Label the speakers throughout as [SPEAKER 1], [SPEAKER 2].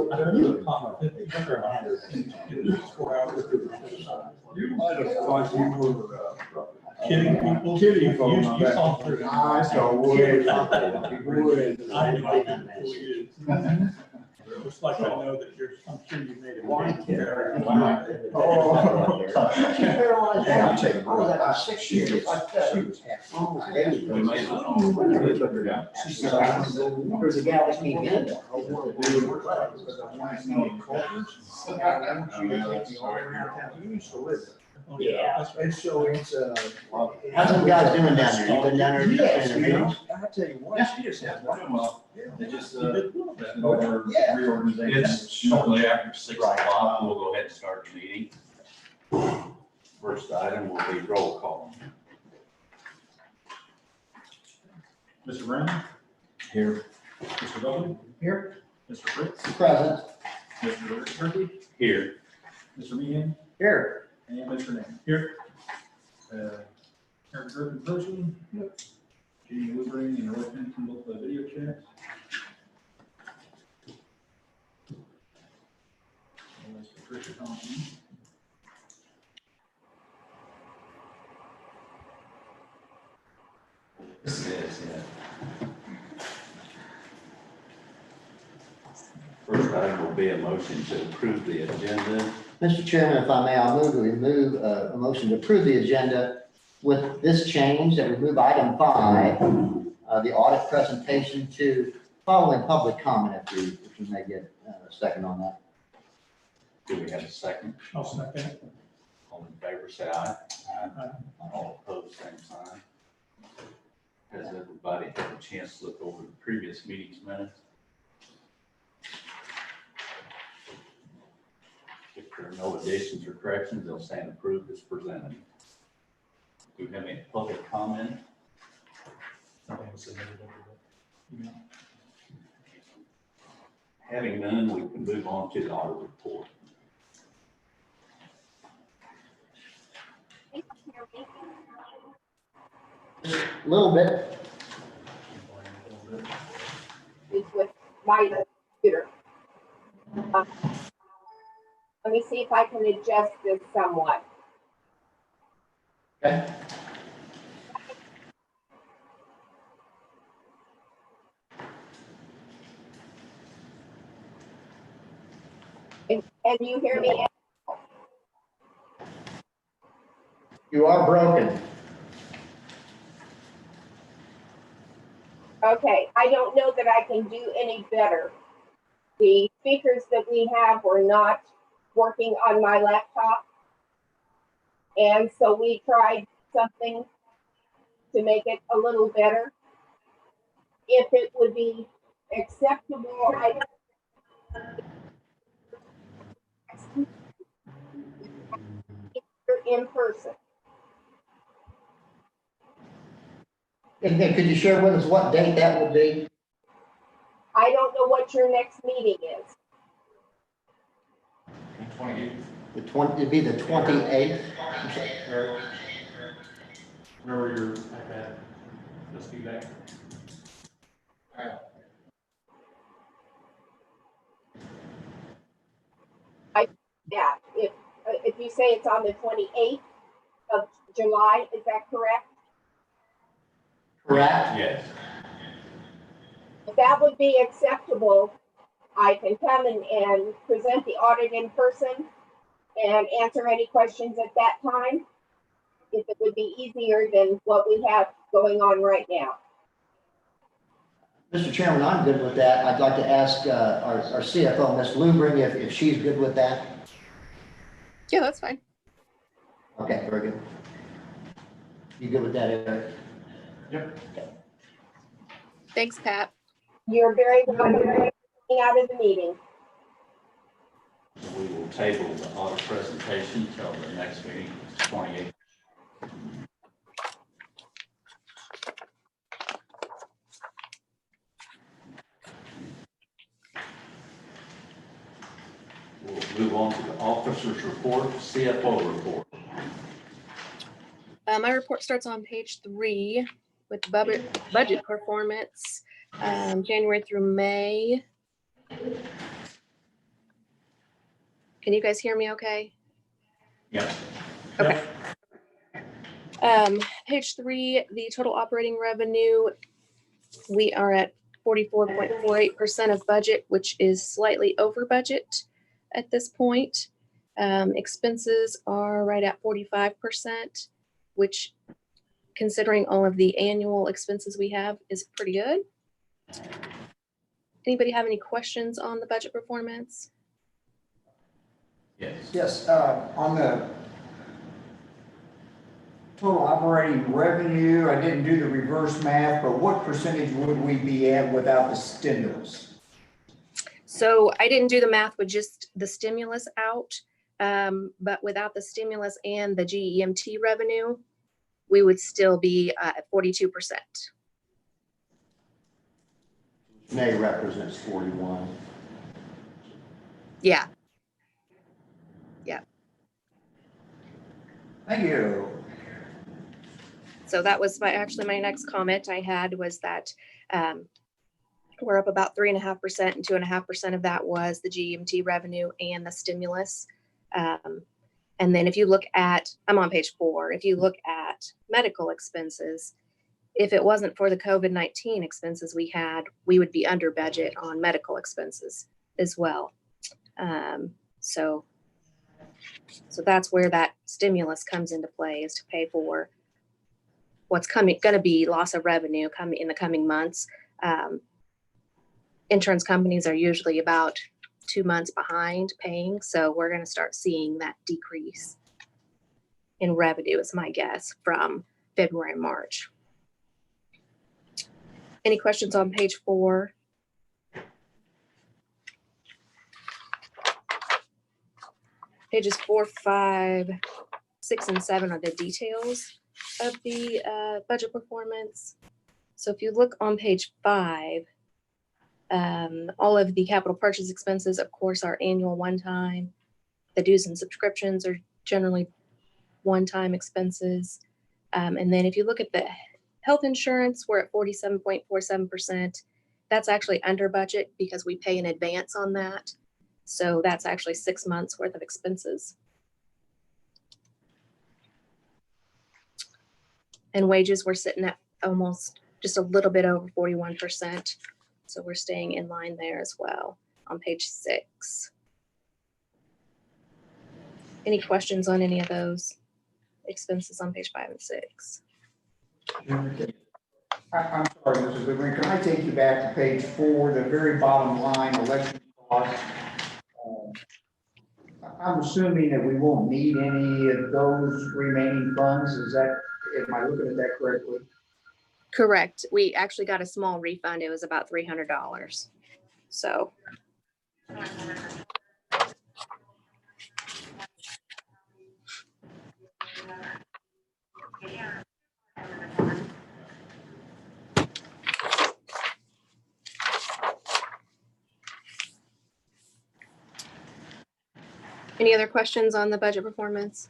[SPEAKER 1] So
[SPEAKER 2] I heard you call it 4 hours.
[SPEAKER 1] you might have thought you were
[SPEAKER 2] Kidding people.
[SPEAKER 1] kidding
[SPEAKER 2] You
[SPEAKER 1] folks.
[SPEAKER 2] saw through it.
[SPEAKER 1] I saw wood.
[SPEAKER 2] I know it is. Just like I know that you're, I'm sure you made it.
[SPEAKER 1] Oh.
[SPEAKER 3] Yeah, I'll take it. I was at 6 years. There's a gal that came in. You used to live there.
[SPEAKER 2] Yeah.
[SPEAKER 3] And so it's
[SPEAKER 4] How's them guys doing down there? You been down there?
[SPEAKER 3] Yes,
[SPEAKER 4] in the meetings?
[SPEAKER 3] I tell you what, she just has one.
[SPEAKER 5] Well, they just,
[SPEAKER 2] Yeah.
[SPEAKER 5] over reorganization.
[SPEAKER 6] It's shortly after 6 o'clock, we'll go ahead and start the meeting. First item will be roll call.
[SPEAKER 5] Mr. Brown?
[SPEAKER 6] Here.
[SPEAKER 5] Mr. Bowman?
[SPEAKER 3] Here.
[SPEAKER 5] Mr. Fritz?
[SPEAKER 4] Present.
[SPEAKER 5] Mr. Turkey?
[SPEAKER 6] Here.
[SPEAKER 5] Mr. Meehan?
[SPEAKER 4] Here.
[SPEAKER 5] And Mr. Name?
[SPEAKER 2] Here.
[SPEAKER 5] Eric Griffin person? Yep. Jenny Woodring and Roy Pennington, both by video chat. And that's Patricia Thompson.
[SPEAKER 6] Yes, yeah. First item will be a motion to approve the agenda.
[SPEAKER 4] Mr. Chairman, if I may, I'll move to remove a motion to approve the agenda with this change, that we move item 5, the audit presentation, to following public comment, if we may get a second on that.
[SPEAKER 6] Do we have a second?
[SPEAKER 2] I'll second it.
[SPEAKER 6] All in favor, say aye.
[SPEAKER 2] Aye.
[SPEAKER 6] All opposed, same sign. Has everybody had a chance to look over the previous meeting's minutes? If there are no additions or corrections, they'll stand approved as presented. Do we have any public comment? Having none, we can move on to the audit report.
[SPEAKER 4] A little bit.
[SPEAKER 7] Is with my computer. Let me see if I can adjust this somewhat.
[SPEAKER 4] Okay.
[SPEAKER 7] And you hear me?
[SPEAKER 4] You are broken.
[SPEAKER 7] Okay, I don't know that I can do any better. The speakers that we have were not working on my laptop. And so we tried something to make it a little better. If it would be acceptable, in person.
[SPEAKER 4] And could you share with us what date that will be?
[SPEAKER 7] I don't know what your next meeting is.
[SPEAKER 4] It'd be the 28th.
[SPEAKER 5] Where your iPad? Let's do that.
[SPEAKER 7] Yeah, if you say it's on the 28th of July, is that correct?
[SPEAKER 4] Correct?
[SPEAKER 6] Yes.
[SPEAKER 7] If that would be acceptable, I can come and present the audit in person and answer any questions at that time, if it would be easier than what we have going on right now.
[SPEAKER 4] Mr. Chairman, I'm good with that. I'd like to ask our CFO, Ms. Lubring, if she's good with that.
[SPEAKER 8] Yeah, that's fine.
[SPEAKER 4] Okay, very good. You good with that, Eric?
[SPEAKER 5] Yep.
[SPEAKER 8] Thanks, Pat.
[SPEAKER 7] You're very welcome out of the meeting.
[SPEAKER 6] We will table the audit presentation till the next meeting, 28th. We'll move on to the officer's report, CFO report.
[SPEAKER 8] My report starts on page 3 with the budget performance, January through May. Can you guys hear me okay?
[SPEAKER 6] Yeah.
[SPEAKER 8] Okay. Page 3, the total operating revenue, we are at 44.48% of budget, which is slightly over budget at this point. Expenses are right at 45%, which, considering all of the annual expenses we have, is pretty good. Anybody have any questions on the budget performance?
[SPEAKER 6] Yes.
[SPEAKER 1] Yes, on the total operating revenue, I didn't do the reverse math, but what percentage would we be at without the stimulus?
[SPEAKER 8] So I didn't do the math with just the stimulus out, but without the stimulus and the GEMT revenue, we would still be at 42%.
[SPEAKER 4] May represents 41.
[SPEAKER 8] Yeah.
[SPEAKER 1] Thank you.
[SPEAKER 8] So that was actually my next comment I had was that we're up about 3.5%, and 2.5% of that was the GEMT revenue and the stimulus. And then if you look at, I'm on page 4, if you look at medical expenses, if it wasn't for the COVID-19 expenses we had, we would be under budget on medical expenses as well. So that's where that stimulus comes into play, is to pay for what's going to be loss of revenue coming in the coming months. Insurance companies are usually about 2 months behind paying, so we're going to start seeing that decrease in revenue, is my guess, from February and March. Any questions on page 4? Pages 4, 5, 6, and 7 are the details of the budget performance. So if you look on page 5, all of the capital purchase expenses, of course, are annual one-time. The dues and subscriptions are generally one-time expenses. And then if you look at the health insurance, we're at 47.47%. That's actually under budget because we pay in advance on that. So that's actually 6 months worth of expenses. And wages, we're sitting at almost just a little bit over 41%. So we're staying in line there as well on page 6. Any questions on any of those expenses on page 5 and 6?
[SPEAKER 1] I'm sorry, Mrs. Goodwin, can I take you back to page 4, the very bottom line, election costs? I'm assuming that we won't need any of those remaining funds, am I looking at that correctly?
[SPEAKER 8] Correct. We actually got a small refund. It was about $300. So. Any other questions on the budget performance?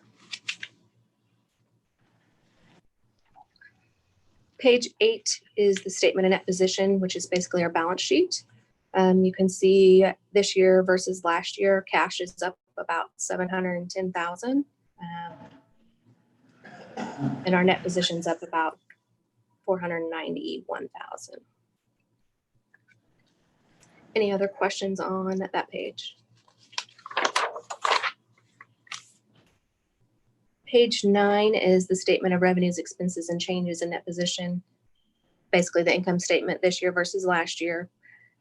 [SPEAKER 8] Page 8 is the statement of net position, which is basically our balance sheet. You can see this year versus last year, cash is up about $710,000. And our net position's up about $491,000. Any other questions on that page? Page 9 is the statement of revenues, expenses, and changes in net position. Basically the income statement this year versus last year.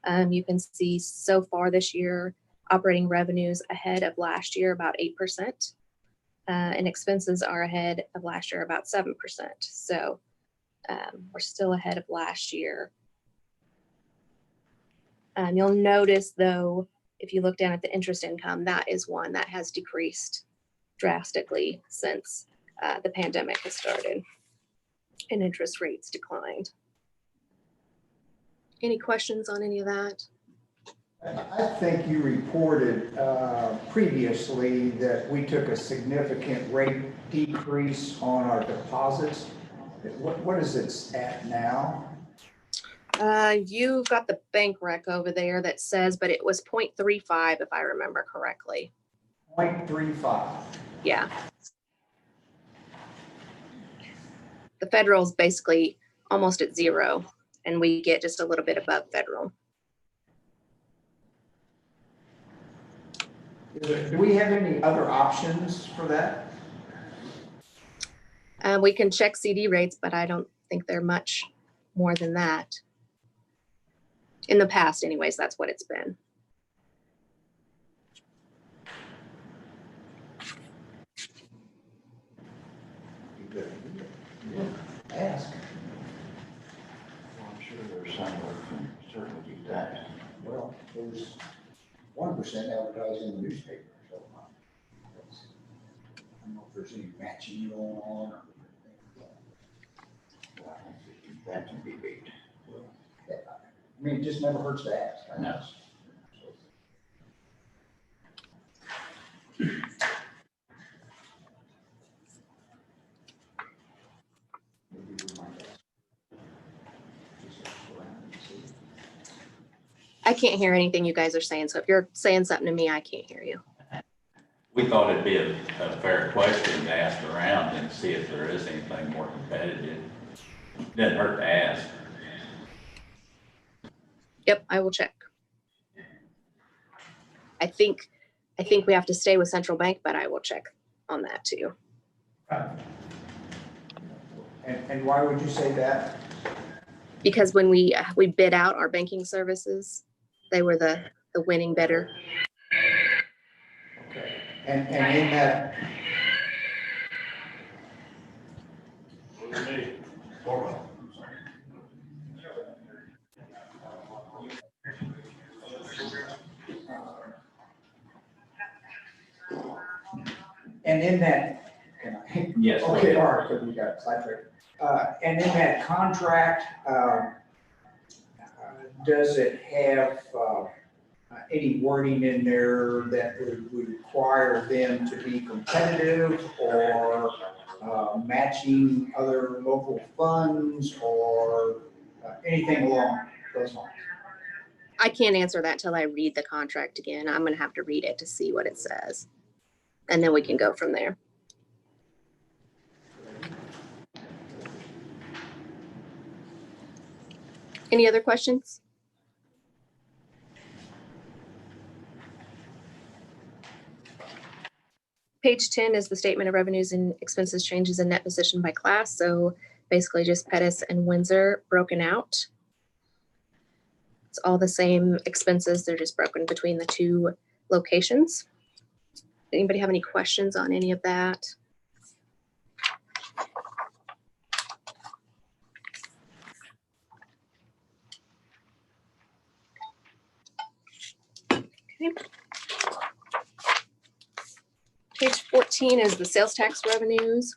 [SPEAKER 8] You can see so far this year, operating revenues ahead of last year about 8%, and expenses are ahead of last year about 7%. So we're still ahead of last year. You'll notice though, if you look down at the interest income, that is one that has decreased drastically since the pandemic has started and interest rates declined. Any questions on any of that?
[SPEAKER 1] I think you reported previously that we took a significant rate decrease on our deposits. What is it at now?
[SPEAKER 8] You've got the bank rec over there that says, but it was 0.35 if I remember correctly.
[SPEAKER 1] 0.35.
[SPEAKER 8] Yeah. The federal is basically almost at zero, and we get just a little bit above federal.
[SPEAKER 1] Do we have any other options for that?
[SPEAKER 8] We can check CD rates, but I don't think they're much more than that. In the past, anyways, that's what it's been.
[SPEAKER 1] Ask.
[SPEAKER 4] Well, I'm sure there's some that can certainly do that.
[SPEAKER 1] Well, there's 1% advertised in the newspaper, so I don't know if there's any matching going on or.
[SPEAKER 4] That can be beat.
[SPEAKER 1] I mean, it just never hurts to ask. I
[SPEAKER 4] No.
[SPEAKER 1] guess. Maybe we might ask. Just ask around and see.
[SPEAKER 8] I can't hear anything you guys are saying, so if you're saying something to me, I can't hear you.
[SPEAKER 6] We thought it'd be a fair question to ask around and see if there is anything more competitive. Doesn't hurt to ask.
[SPEAKER 8] Yep, I will check. I think we have to stay with Central Bank, but I will check on that too.
[SPEAKER 1] And why would you say that?
[SPEAKER 8] Because when we bid out our banking services, they were the winning bidder.
[SPEAKER 1] Okay. And in that. And in that, can I?
[SPEAKER 6] Yes.
[SPEAKER 1] Okay, all right, because we got sidetracked. And in that contract, does it have any wording in there that would require them to be competitive or matching other local funds or anything along those lines?
[SPEAKER 8] I can't answer that till I read the contract again. I'm gonna have to read it to see what it says. And then we can go from there. Any other questions? Page 10 is the statement of revenues and expenses changes in net position by class. So basically just Pettus and Windsor broken out. It's all the same expenses. They're just broken between the two locations. Anybody have any questions on any of that? Okay. Page 14 is the sales tax revenues.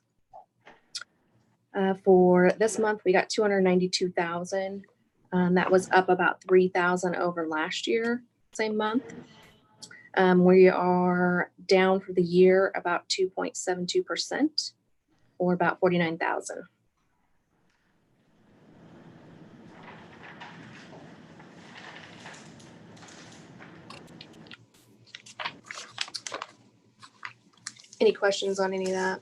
[SPEAKER 8] For this month, we got 292,000. That was up about 3,000 over last year, same month. We are down for the year about 2.72%, or about 49,000. Any questions on any of that?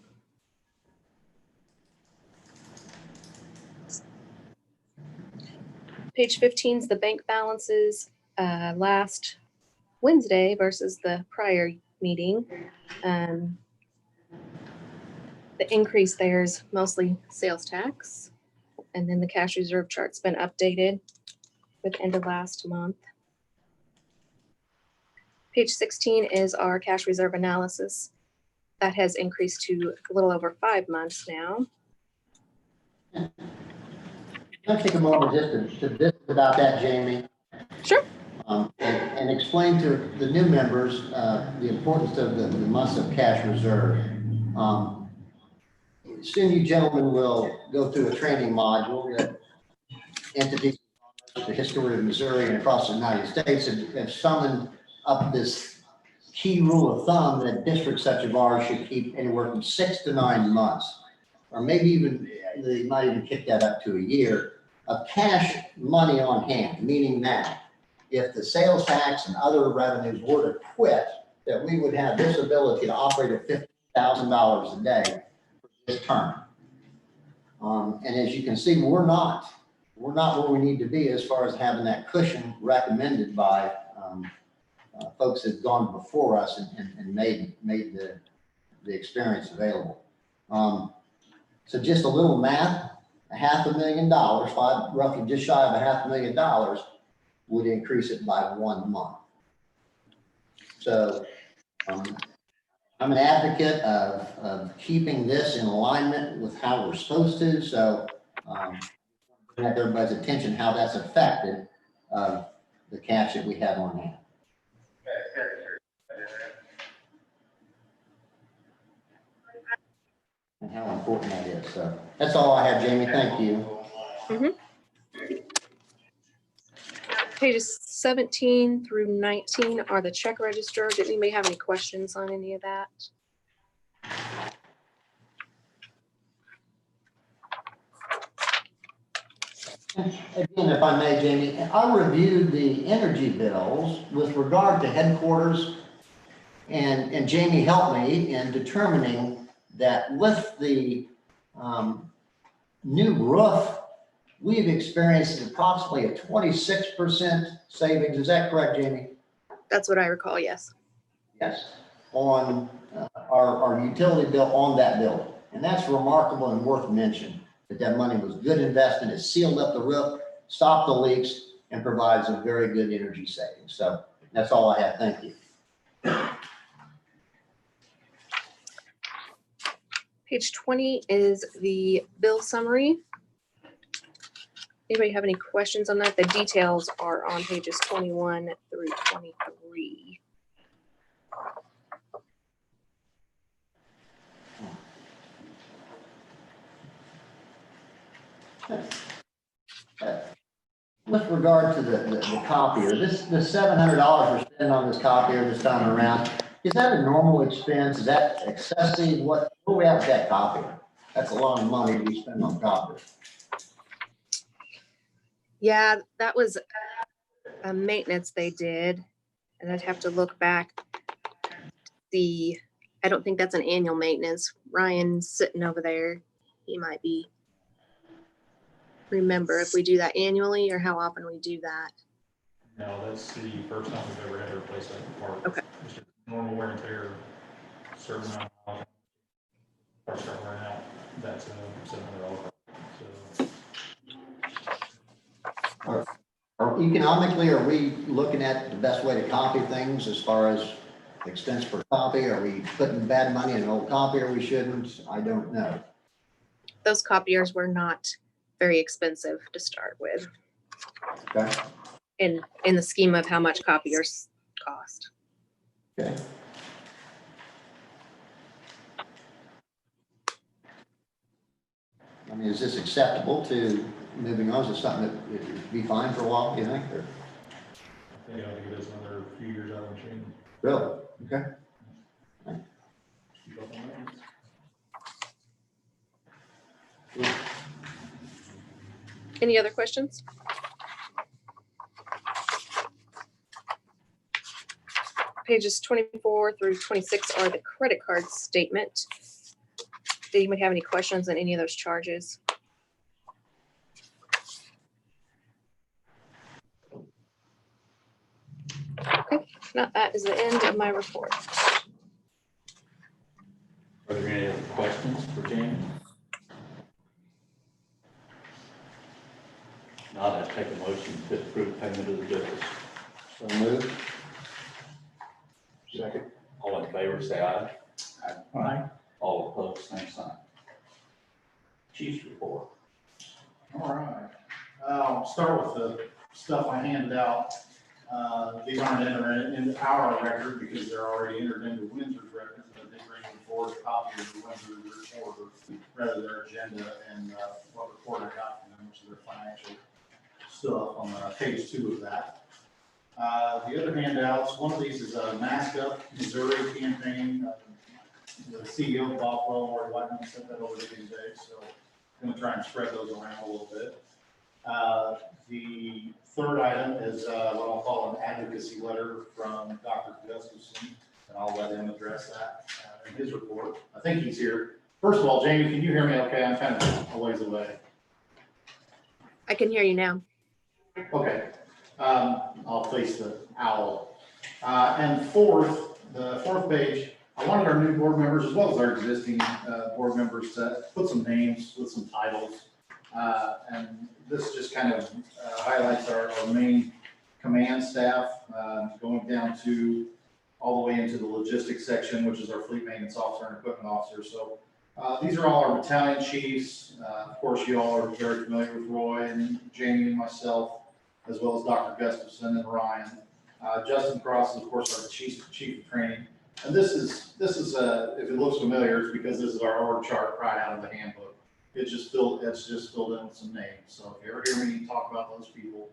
[SPEAKER 8] Page 15 is the bank balances last Wednesday versus the prior meeting. The increase there is mostly sales tax. And then the cash reserve chart's been updated for the end of last month. Page 16 is our cash reserve analysis. That has increased to a little over 5 months now.
[SPEAKER 4] Can I take a moment just to visit about that, Jamie?
[SPEAKER 8] Sure.
[SPEAKER 4] And explain to the new members the importance of the months of cash reserve. Soon you gentlemen will go through a training module that entities, the history of Missouri and across the United States have summoned up this key rule of thumb that districts such as ours should keep anywhere from 6 to 9 months, or maybe even, they might even kick that up to a year, of cash money on hand, meaning that if the sales tax and other revenues were to quit that we would have this ability to operate at $50,000 a day for this term. And as you can see, we're not where we need to be as far as having that cushion recommended by folks that have gone before us and made the experience available. So just a little math, $500,000, roughly just shy of $500,000 would increase it by 1 month. So I'm an advocate of keeping this in alignment with how we're supposed to. So bring up everybody's attention how that's affected the cash that we have on hand. And how important that is. So that's all I have, Jamie. Thank you.
[SPEAKER 8] Pages 17 through 19 are the check register. Did anybody have any questions on any of that?
[SPEAKER 4] Again, if I may, Jamie, I reviewed the energy bills with regard to headquarters, and Jamie helped me in determining that with the new roof, we've experienced approximately a 26% savings. Is that correct, Jamie?
[SPEAKER 8] That's what I recall, yes.
[SPEAKER 4] Yes. On our utility bill on that building. And that's remarkable and worth mention that money was good investment. It sealed up the roof, stopped the leaks, and provides a very good energy savings. So that's all I have. Thank you.
[SPEAKER 8] Page 20 is the bill summary. Anybody have any questions on that? The details are on pages 21 through 23.
[SPEAKER 4] With regard to the copier, the $700 we're spending on this copier this time around, is that a normal expense? Is that excessive? What do we have with that copier? That's a lot of money we spend on copier.
[SPEAKER 8] Yeah, that was a maintenance they did, and I'd have to look back. I don't think that's an annual maintenance. Ryan's sitting over there. He might be remember if we do that annually or how often we do that.
[SPEAKER 5] No, that's the first time we've ever had to replace that part.
[SPEAKER 8] Okay.
[SPEAKER 5] It's just normal wear and tear, certain amount of miles. Parts start wearing out, that's a $700. So
[SPEAKER 4] Economically, are we looking at the best way to copy things as far as expense per copy? Are we putting bad money in an old copier we shouldn't? I don't know.
[SPEAKER 8] Those copiers were not very expensive to start with.
[SPEAKER 4] Okay.
[SPEAKER 8] In the scheme of how much copiers cost.
[SPEAKER 4] Okay. I mean, is this acceptable to moving on? Is it something that would be fine for a while, do you think? Or?
[SPEAKER 5] I think I ought to give us another few years out of the machine.
[SPEAKER 4] Really? Okay.
[SPEAKER 5] Keep up on maintenance.
[SPEAKER 8] Any other questions? Pages 24 through 26 are the credit card statement. Did anybody have any questions on any of those charges? Okay, now that is the end of my report.
[SPEAKER 6] Are there any other questions for Jamie? Not, I'd take a motion to approve payment of the bills.
[SPEAKER 4] So moved.
[SPEAKER 1] Second.
[SPEAKER 6] All in favor, say aye.
[SPEAKER 1] Aye.
[SPEAKER 6] All opposed, same sign. Chief's report.
[SPEAKER 5] All right. I'll start with the stuff I handed out. These aren't entered into our record because they're already entered into Windsor's records, but they bring forward a copy of the Windsor's report, rather their agenda and what report I got from them, which is their financial stuff on page 2 of that. The other handouts, one of these is a Mask Up Missouri campaign. The CEO of Bothwell, Ward Whiteman, sent that over to me today, so I'm going to try and spread those around a little bit. The third item is what I'll call an advocacy letter from Dr. Gustafson, and I'll let him address that in his report. I think he's here. First of all, Jamie, can you hear me okay? I'm kind of a ways away.
[SPEAKER 8] I can hear you now.
[SPEAKER 5] Okay, I'll face the owl. And the fourth page, I wanted our new board members, as well as our existing board members, to put some names with some titles. And this just kind of highlights our main command staff, going down to all the way into the logistics section, which is our fleet maintenance officer and equipment officer. So these are all our battalion chiefs. Of course, you all are very familiar with Roy and Jamie and myself, as well as Dr. Gustafson and Ryan. Justin Cross is, of course, our chief of training. And this is if it looks familiar, it's because this is our org chart right out of the handbook. It's just filled in with some names. So if you ever hear me talk about those people,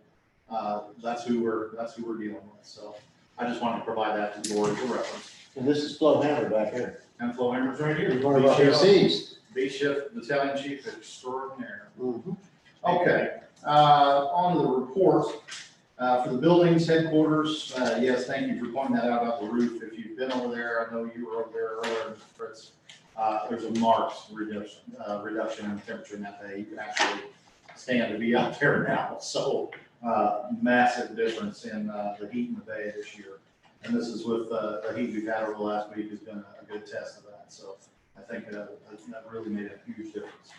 [SPEAKER 5] that's who we're dealing with. So I just wanted to provide that to the board for reference.
[SPEAKER 4] And this is Flo Hammer back here.
[SPEAKER 5] And Flo Hammer's right here.
[SPEAKER 4] He's one of our PCs.
[SPEAKER 5] B-Shift Battalion Chief Extraordinaire.
[SPEAKER 4] Mhm.
[SPEAKER 5] Okay, on to the report. For the buildings headquarters, yes, thank you for pointing that out about the roof. If you've been over there, I know you were over there earlier, Fritz. There's a marked reduction in temperature in that day. You can actually stand to be out there now. So massive difference in the heat in the bay this year. And this is with the heat we've had over the last week has been a good test of that. So I think that really made a huge difference.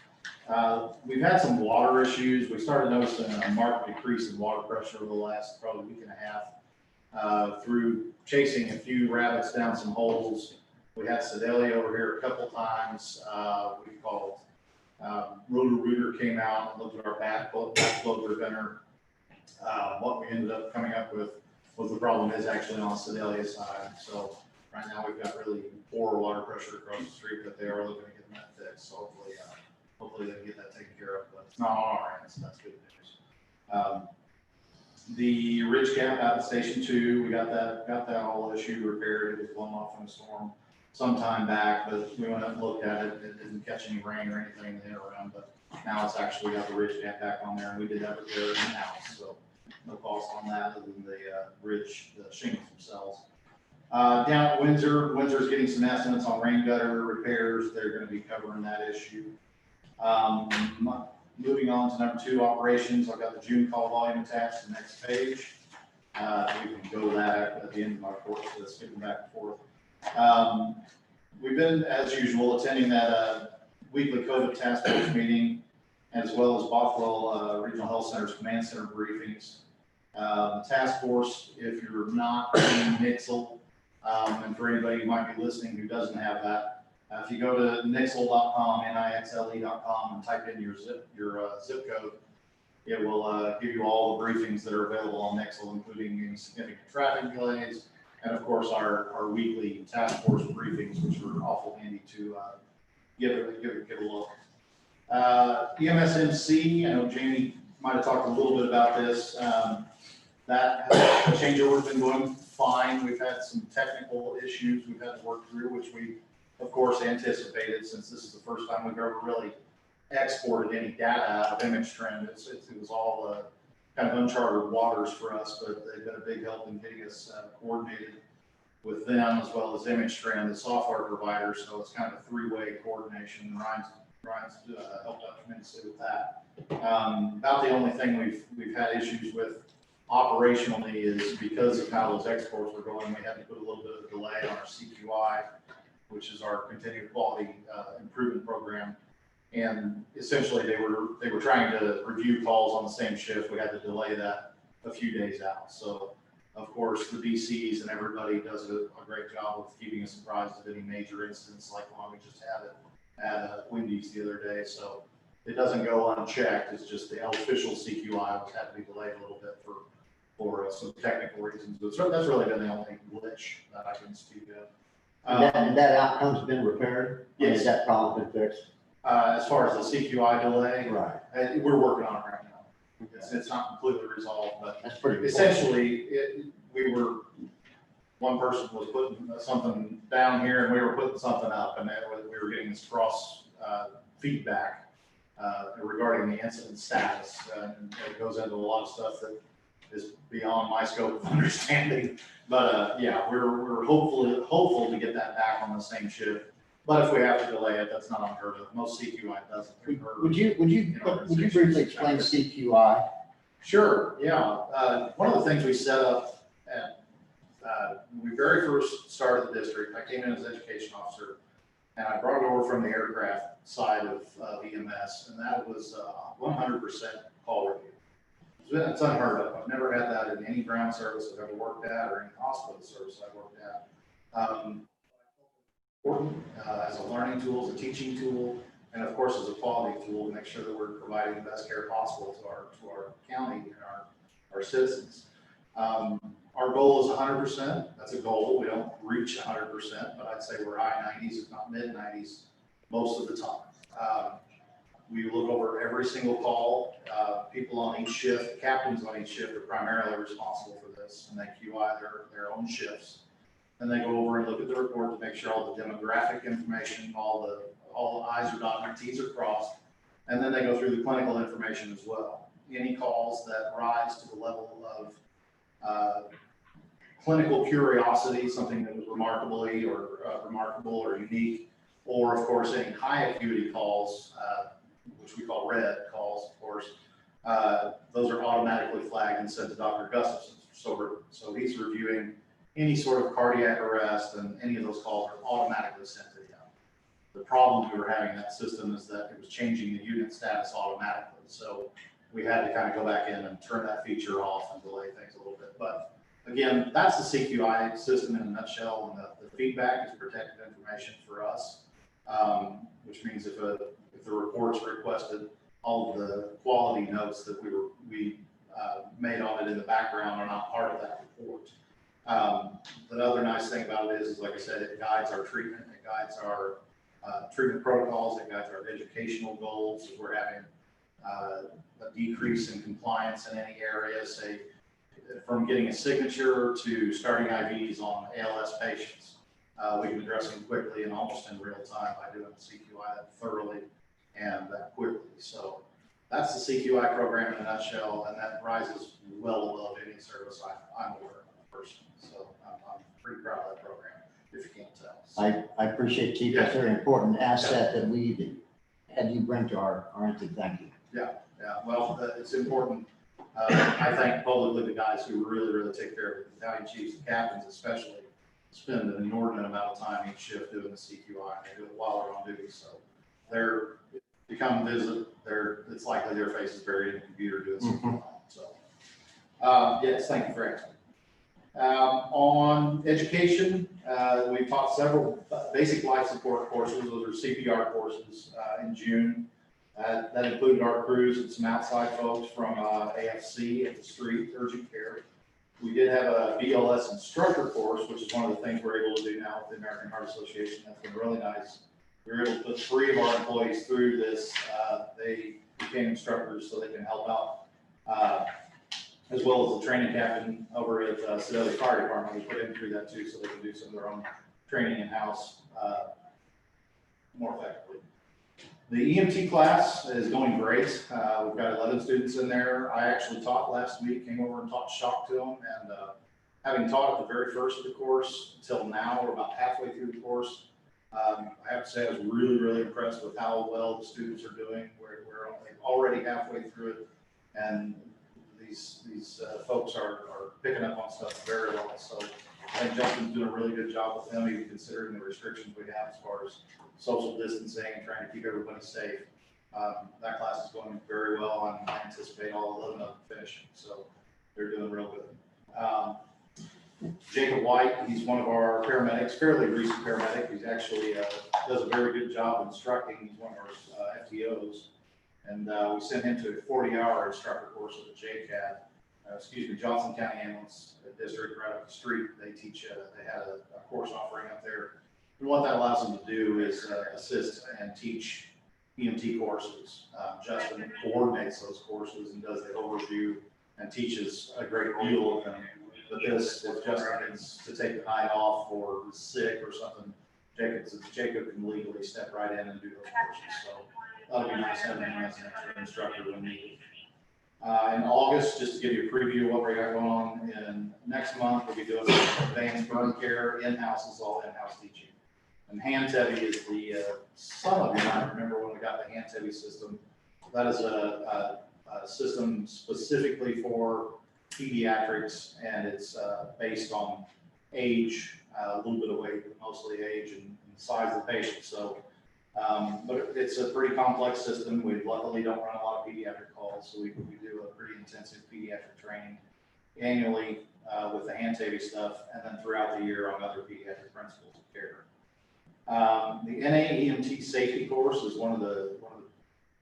[SPEAKER 5] We've had some water issues. We started noticing a marked decrease in water pressure over the last probably week and a half through chasing a few rabbits down some holes. We had Sedalia over here a couple times. We called Roto-Rooter came out and looked at our backflow preventer. What we ended up coming up with was the problem is actually on Sedalia side. So right now we've got really poor water pressure across the street, but they are looking at getting that fixed. So hopefully they can get that taken care of, but it's not on our end, so that's good news. The ridge cap out at Station 2, we got that whole issue repaired. It was blown off in a storm sometime back, but we went up and looked at it. It didn't catch any rain or anything in the interim, but now it's actually got the ridge cap back on there, and we did that repair in-house, so no cost on that other than the the shingles themselves. Down at Windsor's getting some estimates on rain gutter repairs. They're going to be covering that issue. Moving on to number 2, operations. I've got the June call volume attached to the next page. We can go to that at the end of our course, so skipping back and forth. We've been, as usual, attending that weekly COVID task force meeting, as well as Bothwell Regional Health Center's command center briefings. The task force, if you're not in Nixle, and for anybody who might be listening who doesn't have that, if you go to nixle.com, nixle.com, and type in your zip code, it will give you all the briefings that are available on Nixle, including any significant traffic delays, and of course our weekly task force briefings, which are awful handy to give a look. EMSMC, I know Jamie might have talked a little bit about this. That changeover has been going fine. We've had some technical issues we've had to work through, which we, of course, anticipated, since this is the first time we've ever really exported any data out of Image Trend. It was all kind of uncharted waters for us, but they've been a big help in getting us coordinated with them, as well as Image Trend, the software provider. So it's kind of a 3-way coordination. Ryan's helped out tremendously with that. About the only thing we've had issues with operationally is because of how those exports were going, we had to put a little bit of a delay on our CQI, which is our continued quality improvement program. And essentially they were trying to review calls on the same shift. We had to delay that a few days out. So of course the DCs and everybody does a great job of keeping us apprised of any major incidents like the one we just had at Wendy's the other day. So it doesn't go unchecked. It's just the official CQI had to be delayed a little bit for some technical reasons. But that's really been the only glitch that I can speak of.
[SPEAKER 4] And that outcome's been repaired?
[SPEAKER 5] Yes.
[SPEAKER 4] Has that problem been fixed?
[SPEAKER 5] As far as the CQI delay,
[SPEAKER 4] Right.
[SPEAKER 5] we're working on it right now. It's not completely resolved, but
[SPEAKER 4] That's pretty good.
[SPEAKER 5] essentially one person was putting something down here and we were putting something up, and we were getting this cross feedback regarding the incident status. And it goes into a lot of stuff that is beyond my scope of understanding. But, yeah, we're hopeful to get that back on the same shift. But if we have to delay it, that's not unheard of. Most CQI doesn't.
[SPEAKER 4] Would you briefly explain CQI?
[SPEAKER 5] Sure, yeah. One of the things we set up at, when we very first started the district, I came in as education officer, and I brought it over from the aircraft side of EMS, and that was 100% call review. It's unheard of. I've never had that in any ground service I've ever worked at or any hospital service I've worked at. Important as a learning tool, as a teaching tool, and of course as a quality tool to make sure that we're providing the best care possible to our county and our citizens. Our goal is 100%. That's a goal. We don't reach 100%, but I'd say we're high 90s, if not mid 90s, most of the time. We look over every single call. People on each shift, captains on each shift are primarily responsible for this, and they QI their own shifts. Then they go over and look at the report to make sure all the demographic information, all the I's are dotted and T's are crossed, and then they go through the clinical information as well. Any calls that rise to the level of clinical curiosity, something that was remarkable or unique, or of course any high acuity calls, which we call red calls, of course, those are automatically flagged and sent to Dr. Gustafson. So he's reviewing any sort of cardiac arrest, and any of those calls are automatically sent to him. The problem we were having in that system is that it was changing the unit status automatically. So we had to kind of go back in and turn that feature off and delay things a little bit. But again, that's the CQI system in a nutshell, and the feedback is protected information for us, which means if the report's requested, all of the quality notes that we made on it in the background are not part of that report. The other nice thing about it is like I said, it guides our treatment, it guides our treatment protocols, it guides our educational goals. If we're having a decrease in compliance in any area, say from getting a signature to starting IVs on ALS patients, we can address them quickly and almost in real time by doing CQI that thoroughly and that quickly. So that's the CQI program in a nutshell, and that rises well above any service I'm aware of personally. So I'm pretty proud of that program, if you can't tell.
[SPEAKER 4] I appreciate, Chief. That's a very important asset that we had you bring to our entity. Thank you.
[SPEAKER 5] Yeah, well, it's important. I thank publicly the guys who really take care of it. The battalion chiefs, the captains especially, spend an inordinate amount of time each shift doing the CQI, and they do it while they're on duty. So if you come visit, it's likely their face is buried in the computer doing CQI. So yes, thank you for asking. On education, we've taught several basic life support courses. Those are CPR courses in June. That included our crews and some outside folks from AFC at the street, urgent care. We did have a BLS instructor course, which is one of the things we're able to do now with the American Heart Association. That's been really nice. We were able to put 3 of our employees through this. They became instructors so they can help out, as well as the training captain over at Sedalia Fire Department. We put him through that too, so they can do some of their own training in-house more effectively. The EMT class is going great. We've got 11 students in there. I actually taught last week, came over and taught shock to them, and having taught at the very first of the course until now, we're about halfway through the course. I have to say I was really impressed with how well the students are doing. We're only already halfway through it, and these folks are picking up on stuff very well. So I think Justin's doing a really good job with them, even considering the restrictions we have as far as social distancing and trying to keep everybody safe. That class is going very well, and I anticipate all 11 of them finishing. So they're doing real good. Jacob White, he's one of our paramedics, fairly recent paramedic. He's actually does a very good job instructing. He's one of our FTOs. And we sent him to a 40-hour instructor course at the PCAD, Johnson County Ambulance District right up the street. They teach, they had a course offering up there. And what that allows them to do is assist and teach EMT courses. Justin coordinates those courses and does the overview and teaches a great deal of them. But this, if Justin needs to take the night off or is sick or something, Jacob can legally step right in and do those courses. So that'll be nice having him as an extra instructor when needed. In August, just to give you a preview of what we got going on in next month, we'll be doing advanced burn care, in-house is all in-house teaching. And hand-heavy is some of you might remember when we got the hand-heavy system. That is a system specifically for pediatrics, and it's based on age, a little bit of weight, but mostly age and size of the patient. So, but it's a pretty complex system. We luckily don't run a lot of pediatric calls, so we do a pretty intensive pediatric training annually with the hand-heavy stuff, and then throughout the year on other pediatric principles of care. The NAEMT safety course is one of the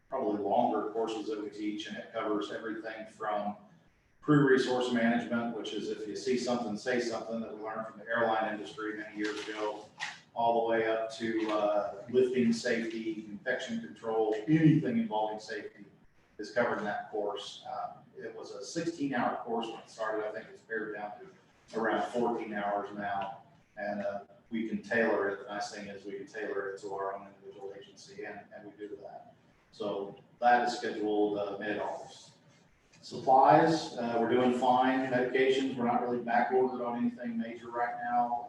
[SPEAKER 5] probably longer courses that we teach, and it covers everything from crew resource management, which is if you see something, say something, that we learned from the airline industry many years ago, all the way up to lifting safety, infection control, anything involving safety is covered in that course. It was a 16-hour course when it started. I think it's pared down to around 14 hours now, and we can tailor it. The nice thing is we can tailor it to our own individual agency, and we do that. So that is scheduled mid-August. Supplies, we're doing fine. Medications, we're not really back ordered on anything major right now.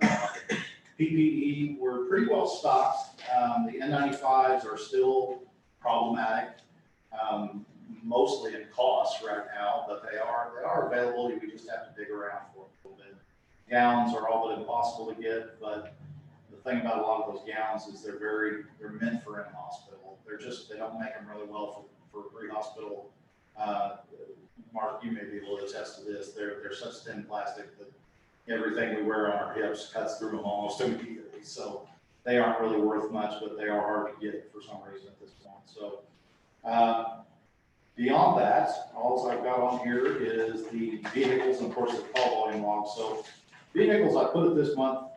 [SPEAKER 5] PPE, we're pretty well stocked. The N95s are still problematic, mostly in cost right now, but they are available. We just have to dig around for a little bit. Gowns are all but impossible to get, but the thing about a lot of those gowns is they're meant for in hospital. They don't make them really well for pre-hospital. Mark, you may be able to attest to this. They're such thin plastic that everything we wear on our hips cuts through them almost immediately. So they aren't really worth much, but they are hard to get for some reason at this point. So beyond that, all I've got on here is the vehicles and of course the call volume log. So vehicles, I put it this month,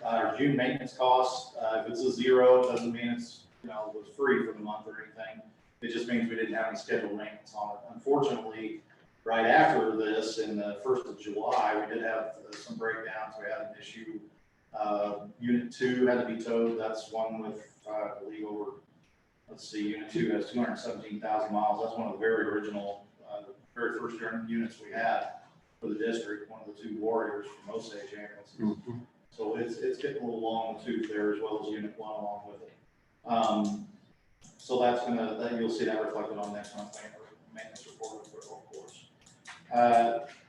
[SPEAKER 5] our June maintenance costs. If it's a 0, it doesn't mean it's, was free for the month or anything. It just means we didn't have any scheduled maintenance on it. Unfortunately, right after this, in the 1st of July, we did have some breakdowns. We had an issue. Unit 2 had to be towed. That's one with, I believe, over, let's see, Unit 2 has 217,000 miles. That's one of the very original, very first units we had for the district, one of the 2 Warriors from Osage ambulances. Mm-hmm. So it's getting a little long in the tooth there, as well as Unit 1 along with it. So then you'll see that reflected on next month's maintenance report, of course.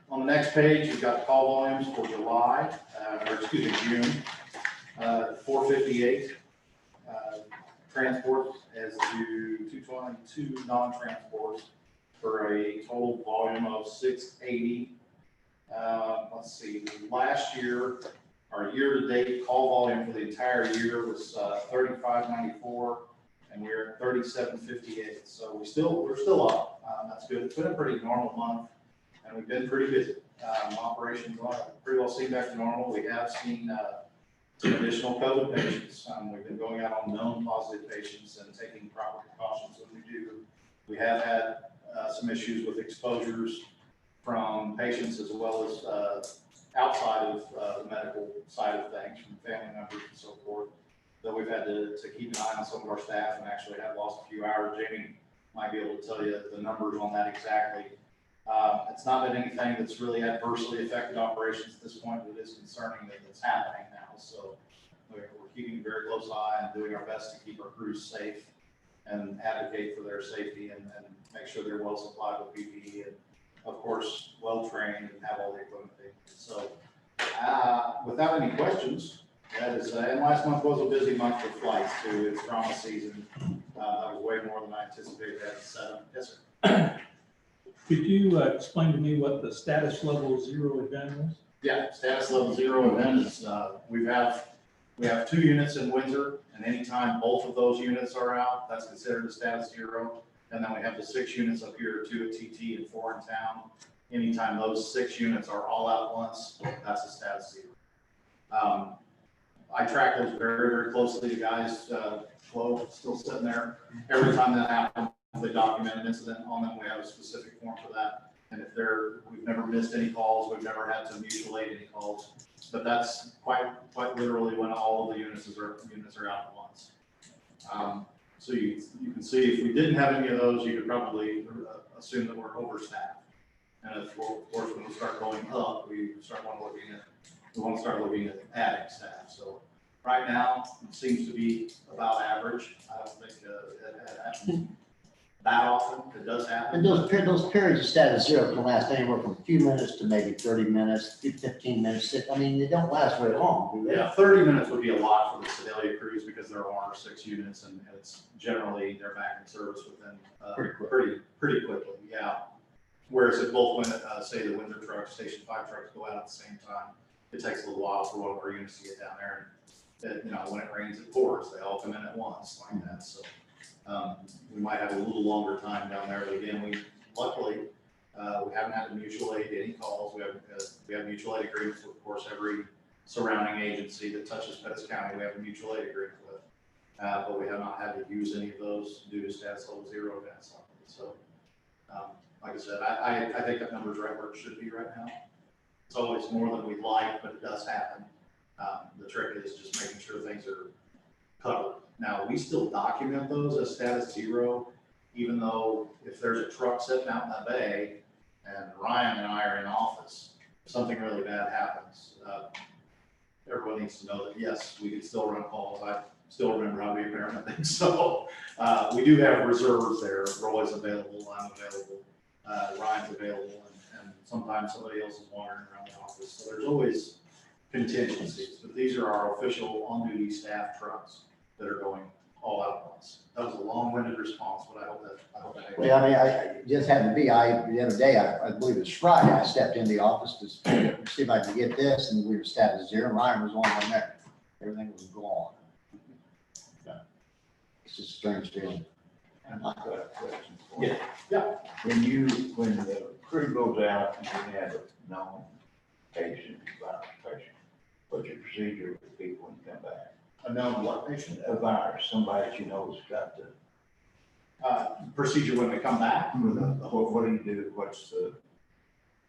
[SPEAKER 5] On the next page, you've got call volumes for July, June, 458. Transports as to 222 non-transports for a total volume of 680. Let's see, last year, our year-to-date call volume for the entire year was 3594, and we're at 3758. So we're still up. That's good. It's been a pretty normal month, and we've been pretty busy. Operations are pretty well seen back to normal. We have seen some additional COVID patients. We've been going out on known positive patients and taking proper precautions when we do. We have had some issues with exposures from patients as well as outside of the medical side of things, from family members and so forth, that we've had to keep an eye on some of our staff and actually have lost a few hours. Jamie might be able to tell you the numbers on that exactly. It's not been anything that's really adversely affected operations at this point, but it is concerning that it's happening now. So we're keeping a very close eye and doing our best to keep our crews safe and advocate for their safety and make sure they're well supplied with PPE and, of course, well trained and have all the equipment they need. So without any questions, that is, and last month was a busy month for flights too. It's drama season. That was way more than I anticipated at 7. Yes, sir.
[SPEAKER 2] Could you explain to me what the status level 0 event is?
[SPEAKER 5] Yeah, status level 0 event is we have 2 units in Windsor, and anytime both of those units are out, that's considered a status 0. And then we have the 6 units up here, 2 at TT and 4 in town. Anytime those 6 units are all out at once, that's a status 0. I track those very, very closely. The guys, Flo, still sitting there. Every time that happens, they document an incident on them. We have a specific form for that. And if we've never missed any calls, we've never had to mutilate any calls. But that's quite literally when all of the units are out at once. So you can see if we didn't have any of those, you could probably assume that we're overstaffed. And of course, when we start going up, we want to start looking at adding staff. So right now, it seems to be about average. I don't think it happens that often. It does happen.
[SPEAKER 4] And those periods of status zero can last anywhere from a few minutes to maybe 30 minutes, 15 minutes. I mean, they don't last very long, do they?
[SPEAKER 5] Yeah, 30 minutes would be a lot for the Sedalia crews because there are 6 units and it's generally they're back in service within pretty quickly. Yeah. Whereas if both, say the Windsor trucks, Station 5 trucks go out at the same time, it takes a little while for one of our units to get down there. And when it rains, it pours. They all come in at once like that. So we might have a little longer time down there, but again, luckily we haven't had to mutual aid any calls. We have mutual aid agreements with, of course, every surrounding agency that touches Pettis County. We have a mutual aid agreement with, but we have not had to use any of those due to status level 0 events. So, like I said, I think that number's right where it should be right now. It's always more than we'd like, but it does happen. The trick is just making sure things are covered. Now, we still document those as status 0, even though if there's a truck sitting out in the bay and Ryan and I are in office, if something really bad happens, everyone needs to know that, yes, we can still run calls. I still remember how we apparently think. So we do have reserves there. Roy's available, I'm available, Ryan's available, and sometimes somebody else is wandering around the office. So there's always contingencies, but these are our official on-duty staff trucks that are going all out at once. That was a long-winded response, but I hope that.
[SPEAKER 4] Well, I mean, I just happened to be, the other day, I believe it was Friday, I stepped in the office to see if I could get this, and we were status 0, and Ryan was on one there. Everything was gone. It's just a strange feeling.
[SPEAKER 9] I've got a question for
[SPEAKER 5] Yeah.
[SPEAKER 9] you.
[SPEAKER 5] Yeah.
[SPEAKER 9] When the crew goes out and you have a known patient, virus patient, what's your procedure with people when you come back?
[SPEAKER 5] A known what patient?
[SPEAKER 9] A virus, somebody that you know has got the,
[SPEAKER 5] Procedure when we come back.
[SPEAKER 9] what do you do? What's the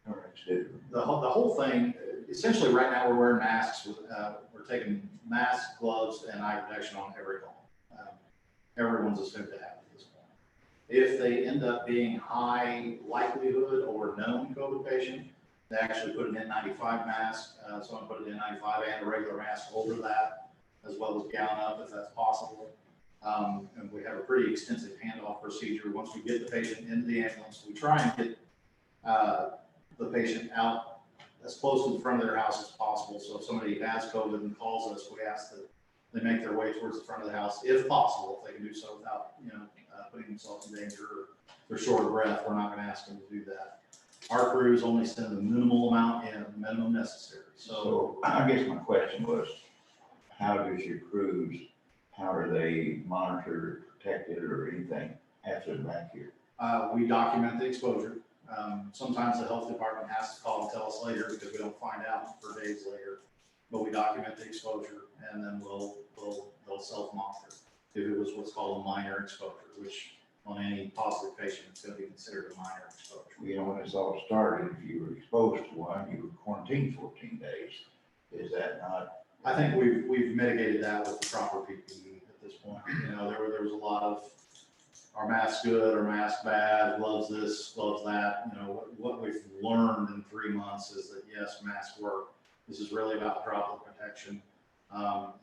[SPEAKER 9] current do?
[SPEAKER 5] The whole thing, essentially right now we're wearing masks. We're taking masks, gloves, and eye protection on every call. Everyone's assumed to have it at this point. If they end up being high likelihood or known COVID patient, they actually put an N95 mask. Someone put an N95 and a regular mask over that, as well as gown up if that's possible. And we have a pretty extensive handoff procedure. Once we get the patient into the ambulance, we try and get the patient out as close to the front of their house as possible. So if somebody has COVID and calls us, we ask that they make their way towards the front of the house, if possible, if they can do so without, putting themselves in danger or they're short of breath. We're not going to ask them to do that. Our crews only send the minimal amount in, the minimum necessary.
[SPEAKER 9] So I guess my question was, how does your crews, how are they monitored, protected, or anything after they're back here?
[SPEAKER 5] We document the exposure. Sometimes the health department has to call and tell us later because we don't find out for days later. But we document the exposure and then they'll self-monitor if it was what's called a minor exposure, which on any positive patient, it's going to be considered a minor exposure.
[SPEAKER 9] When this all started, if you were exposed to one, you were quarantined 14 days. Is that not?
[SPEAKER 5] I think we've mitigated that with the proper PPE at this point. There was a lot of our mask good, our mask bad, gloves this, gloves that. What we've learned in 3 months is that yes, masks work. This is really about droplet protection.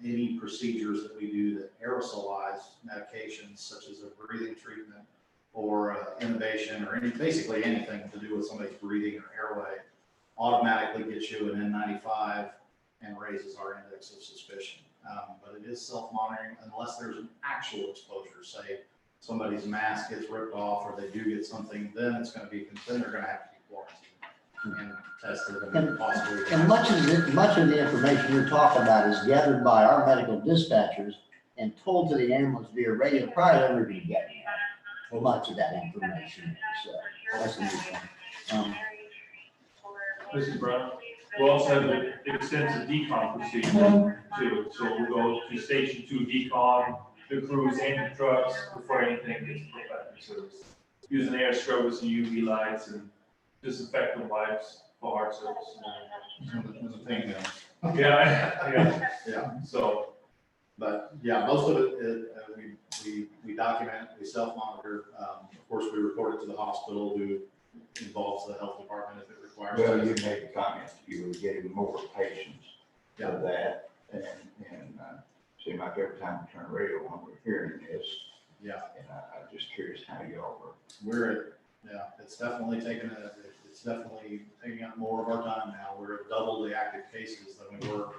[SPEAKER 5] Any procedures that we do that aerosolize medications, such as a breathing treatment or intubation or basically anything to do with somebody's breathing or airway, automatically gets you an N95 and raises our index of suspicion. But it is self-monitoring unless there's an actual exposure. Say somebody's mask gets ripped off or they do get something, then it's going to be, then they're going to have to be quarantined and tested and possibly.
[SPEAKER 4] And much of the information you're talking about is gathered by our medical dispatchers and told to the ambulance via radio prior to ever being getting in. Much of that information. So that's a new thing.
[SPEAKER 10] This is Brian. We also have an extensive decon procedure too. So we'll go to station 2 decon the crews and the trucks before anything gets perfected. So using air scrubbers and UV lights and disinfectant wipes for hard surface.
[SPEAKER 5] There's a thing there.
[SPEAKER 10] Yeah.
[SPEAKER 5] Yeah.
[SPEAKER 10] So,
[SPEAKER 5] But yeah, most of it, we we document, we self-monitor. Of course, we report it to the hospital, who involves the health department if it requires.
[SPEAKER 9] Well,
[SPEAKER 5] it.
[SPEAKER 9] you made the comment, you were getting more patients for that, and, seemed like every time we turn the radio on, we're hearing this.
[SPEAKER 5] Yeah,
[SPEAKER 9] And I'm just curious how y'all were.
[SPEAKER 5] it's definitely it's definitely taking up more of our time now. We're at double the active cases than we were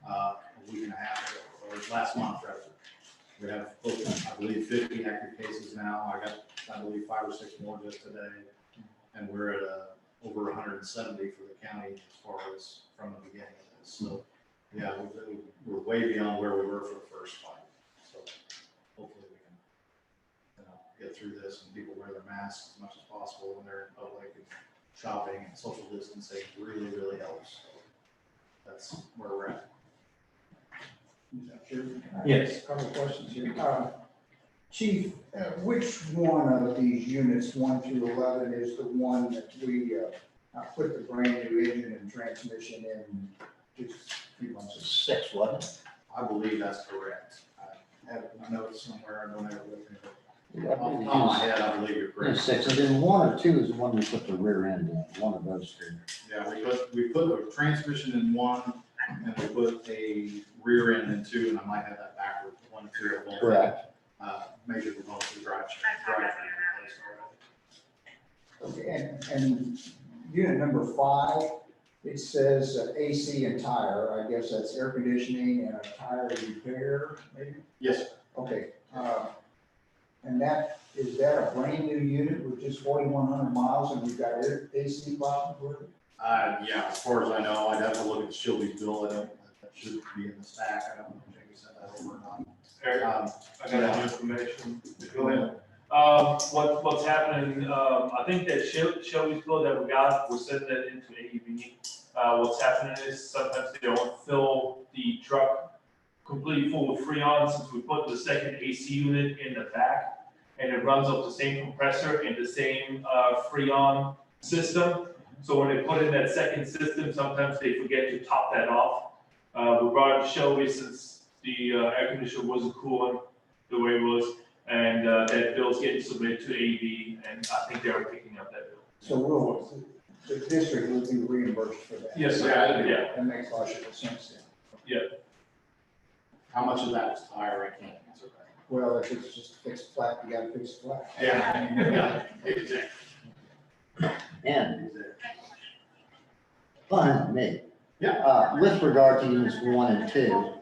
[SPEAKER 5] a week and a half ago, or last month, rather. We have, I believe, 50 active cases now. I got, I believe, 5 or 6 more just today. And we're at over 170 for the county as far as from the beginning of this. So, yeah, we're way beyond where we were for the first fight. So hopefully we can, get through this and people wear their masks as much as possible when they're in public, and shopping and social distancing really, really helps. That's where we're at.
[SPEAKER 6] Yes.
[SPEAKER 1] Couple of questions here. Chief, which one of these units, 1 through 11, is the one that we put the brand new engine and transmission in just a few months ago?
[SPEAKER 4] 6, wasn't it?
[SPEAKER 5] I believe that's correct. I have my notes somewhere, I don't have it with me,
[SPEAKER 4] Yeah,
[SPEAKER 5] but off the top of my head, I believe you're correct.
[SPEAKER 4] 6, and then 1 or 2 is the one we put the rear end in, one of those 2.
[SPEAKER 5] Yeah, we put a transmission in 1, and we put a rear end in 2, and I might have that backwards, 1, 2, or 1.
[SPEAKER 4] Correct.
[SPEAKER 5] Major components of the drive.
[SPEAKER 1] Okay, and unit number 5, it says AC and tire. I guess that's air conditioning and a tire repair, maybe?
[SPEAKER 5] Yes,
[SPEAKER 1] Okay, and is that a brand new unit with just 4,100 miles and we've got AC problems with it?
[SPEAKER 5] yeah, as far as I know, I'd have to look at Shelby's bill, that should be in the stack, I don't know if Jamie sent that over or not.
[SPEAKER 10] Eric, I got that information.
[SPEAKER 5] Go ahead.
[SPEAKER 10] What's happening, I think that Shelby's bill that we got, we're sending it into AEB. What's happening is sometimes they don't fill the truck completely full with Freon, since we put the second AC unit in the back, and it runs off the same compressor and the same Freon system. So when they put in that second system, sometimes they forget to top that off. We brought it to Shelby since the air conditioner wasn't cooling the way it was, and that bill's getting submitted to AEB, and I think they're picking up that bill.
[SPEAKER 1] So the district will be reimbursed for that?
[SPEAKER 10] Yes, sir. Yeah.
[SPEAKER 1] That makes logical sense then.
[SPEAKER 5] How much of that was tire, I can't answer that.
[SPEAKER 1] Well, if it's just fixed flat, you gotta fix it flat.
[SPEAKER 5] Yeah, exactly.
[SPEAKER 4] And fine with me.
[SPEAKER 5] Yeah.
[SPEAKER 4] With regard to units 1 and 2,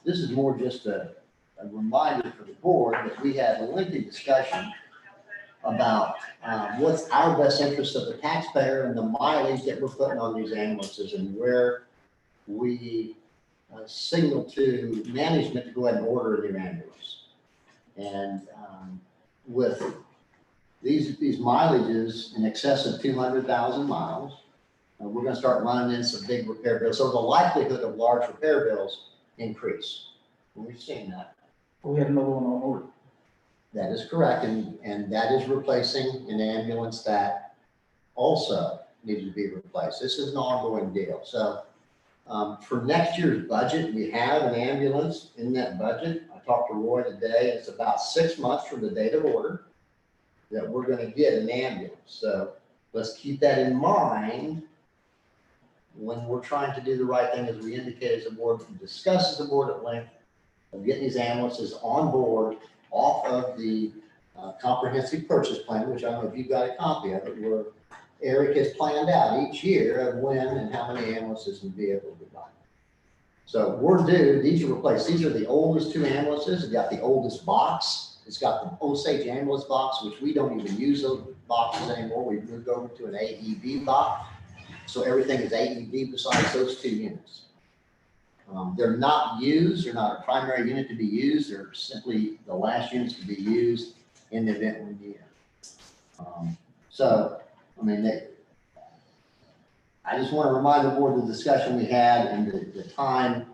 [SPEAKER 4] this is more just a reminder for the board that we had a lengthy discussion about what's our best interest of the taxpayer and the mileage that we're putting on these ambulances, and where we signal to management to go ahead and order a new ambulance. And with these mileages in excess of 200,000 miles, we're gonna start running in some big repair bills. So the likelihood of large repair bills increase. And we've seen that.
[SPEAKER 1] We had another one on order.
[SPEAKER 4] That is correct, and that is replacing an ambulance that also needs to be replaced. This is an ongoing deal. So for next year's budget, we have an ambulance in that budget. I talked to Roy today. It's about 6 months from the date of order that we're gonna get an ambulance. So let's keep that in mind when we're trying to do the right thing, as we indicate as a board, and discuss as a board at length, of getting these ambulances on board off of the comprehensive purchase plan, which I don't know if you've got a copy of it, where Eric has planned out each year of when and how many ambulances and vehicles we buy. So we're due, these are replaced. These are the oldest 2 ambulances. It's got the oldest box. It's got the Osage ambulance box, which we don't even use those boxes anymore. We've moved over to an AEB box. So everything is AEB besides those 2 units. They're not used, they're not a primary unit to be used, they're simply the last units to be used in the event we need them. So, I mean, I just want to remind the board of the discussion we had and the time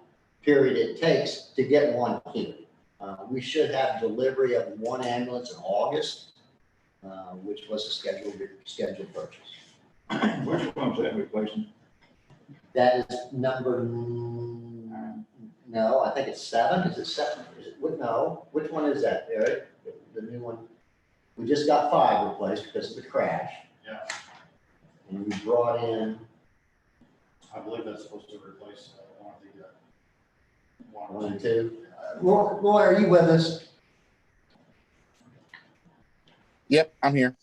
[SPEAKER 4] period it takes to get one here. We should have delivery of 1 ambulance in August, which was a scheduled purchase.
[SPEAKER 9] Which one's that replacing?
[SPEAKER 4] That is number, no, I think it's 7. Is it 7? Is it, no, which one is that, Eric? The new one? We just got 5 replaced because of the crash.
[SPEAKER 5] Yeah.
[SPEAKER 4] And we brought in
[SPEAKER 5] I believe that's supposed to replace one of the,
[SPEAKER 4] 1 and 2. Roy, are you with us?
[SPEAKER 11] Yep, I'm here.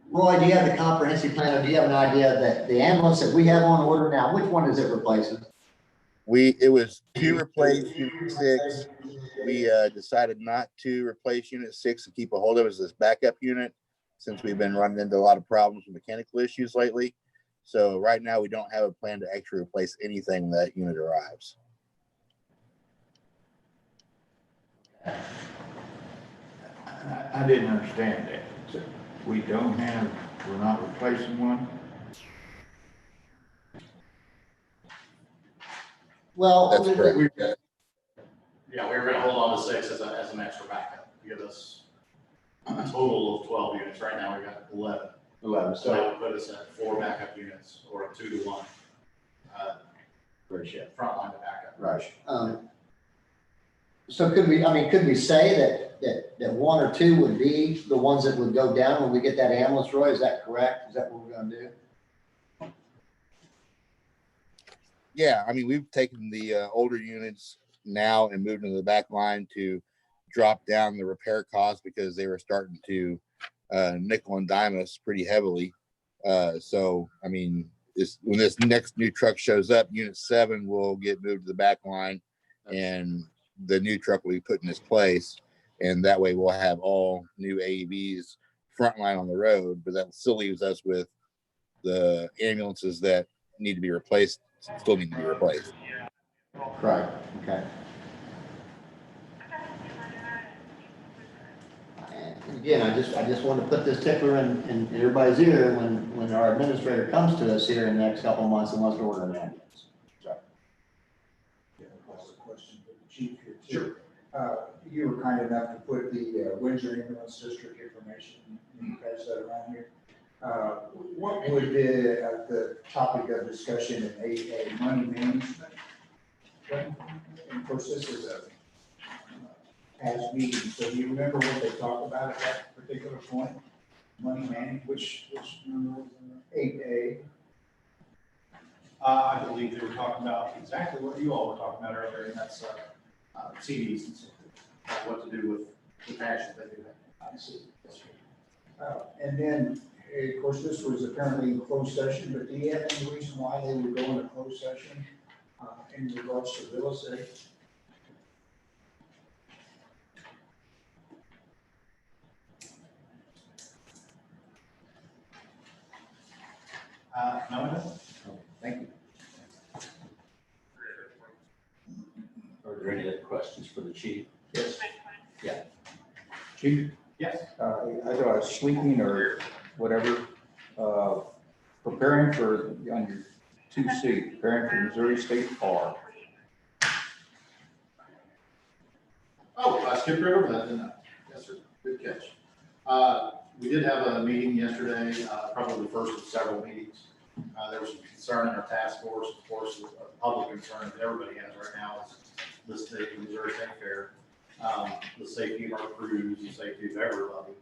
[SPEAKER 4] Roy, do you have the comprehensive plan, or do you have an idea that the ambulance that we have on order now, which one is it replacing?
[SPEAKER 11] It was 2 replace unit 6. We decided not to replace unit 6 and keep a hold of it as this backup unit, since we've been running into a lot of problems with mechanical issues lately. So right now we don't have a plan to actually replace anything when that unit arrives.
[SPEAKER 1] I didn't understand that. So we're not replacing one?
[SPEAKER 4] Well,
[SPEAKER 11] That's correct.
[SPEAKER 5] yeah, we were gonna hold on to 6 as an extra backup, give us a total of 12 units. Right now, we got 11.
[SPEAKER 4] 11,
[SPEAKER 5] So that would put us at 4 backup units or a 2-to-1
[SPEAKER 4] ratio.
[SPEAKER 5] frontline to backup.
[SPEAKER 4] Right. So could we say that 1 or 2 would be the ones that would go down when we get that ambulance, Roy? Is that correct? Is that what we're gonna do?
[SPEAKER 11] Yeah, I mean, we've taken the older units now and moved into the back line to drop down the repair costs because they were starting to nickel and dime us pretty heavily. So, I mean, when this next new truck shows up, unit 7 will get moved to the back line and the new truck will be put in its place. And that way we'll have all new AEVs frontline on the road, but that still leaves us with the ambulances that need to be replaced, still need to be replaced.
[SPEAKER 4] Right, okay. And again, I just want to put this tickler in everybody's ear when our administrator comes to us here in the next couple of months and wants to order an ambulance. So.
[SPEAKER 1] Yeah, that's a question for the chief here too. Sure. You were kind enough to put the Windsor Ambulance District information, you pass that around here. What would be the topic of discussion in AA, money management? And of course, this is a past meeting, so do you remember what they talked about at that particular point? Money management, which number was it? 8A.
[SPEAKER 5] I believe they were talking about exactly what you all were talking about earlier, and that's CDs and so forth, what to do with the cash that they do have.
[SPEAKER 1] I see. And then, of course, this was apparently in closed session, but do you have any reason why they would go into closed session in regards to real estate?
[SPEAKER 5] No, I don't.
[SPEAKER 1] Thank you.
[SPEAKER 6] Are there any other questions for the chief?
[SPEAKER 1] Yes.
[SPEAKER 6] Yeah.
[SPEAKER 1] Chief?
[SPEAKER 5] Yes.
[SPEAKER 1] Either I was sleeping or whatever, preparing for, on your 2C, preparing for Missouri State Bar.
[SPEAKER 5] Oh, I skipped right over that, didn't I? Yes, sir. Good catch. We did have a meeting yesterday, probably the first of several meetings. There was some concern in our task force, of course, a public concern that everybody has right now is the state of Missouri State Fair, the safety of our crews, the safety of everybody.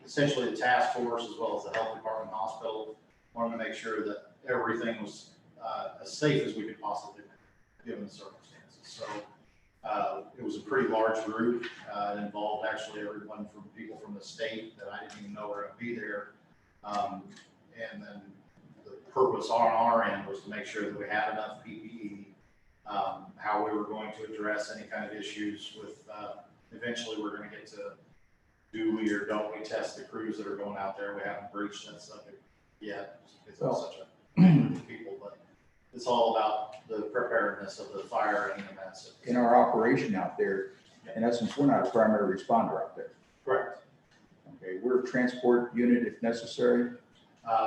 [SPEAKER 5] Essentially, the task force, as well as the health department and hospital, wanted to make sure that everything was as safe as we could possibly be, given the circumstances. So it was a pretty large group. It involved actually everyone from people from the state that I didn't even know were going to be there. And then the purpose on our end was to make sure that we had enough PPE, how we were going to address any kind of issues with, eventually we're going to get to do we or don't we test the crews that are going out there. We haven't breached that subject yet. It's such a group of people, but it's all about the preparedness of the fire and EMS.
[SPEAKER 1] In our operation out there, in essence, we're not a primary responder out there.
[SPEAKER 5] Correct.
[SPEAKER 1] Okay, we're a transport unit if necessary.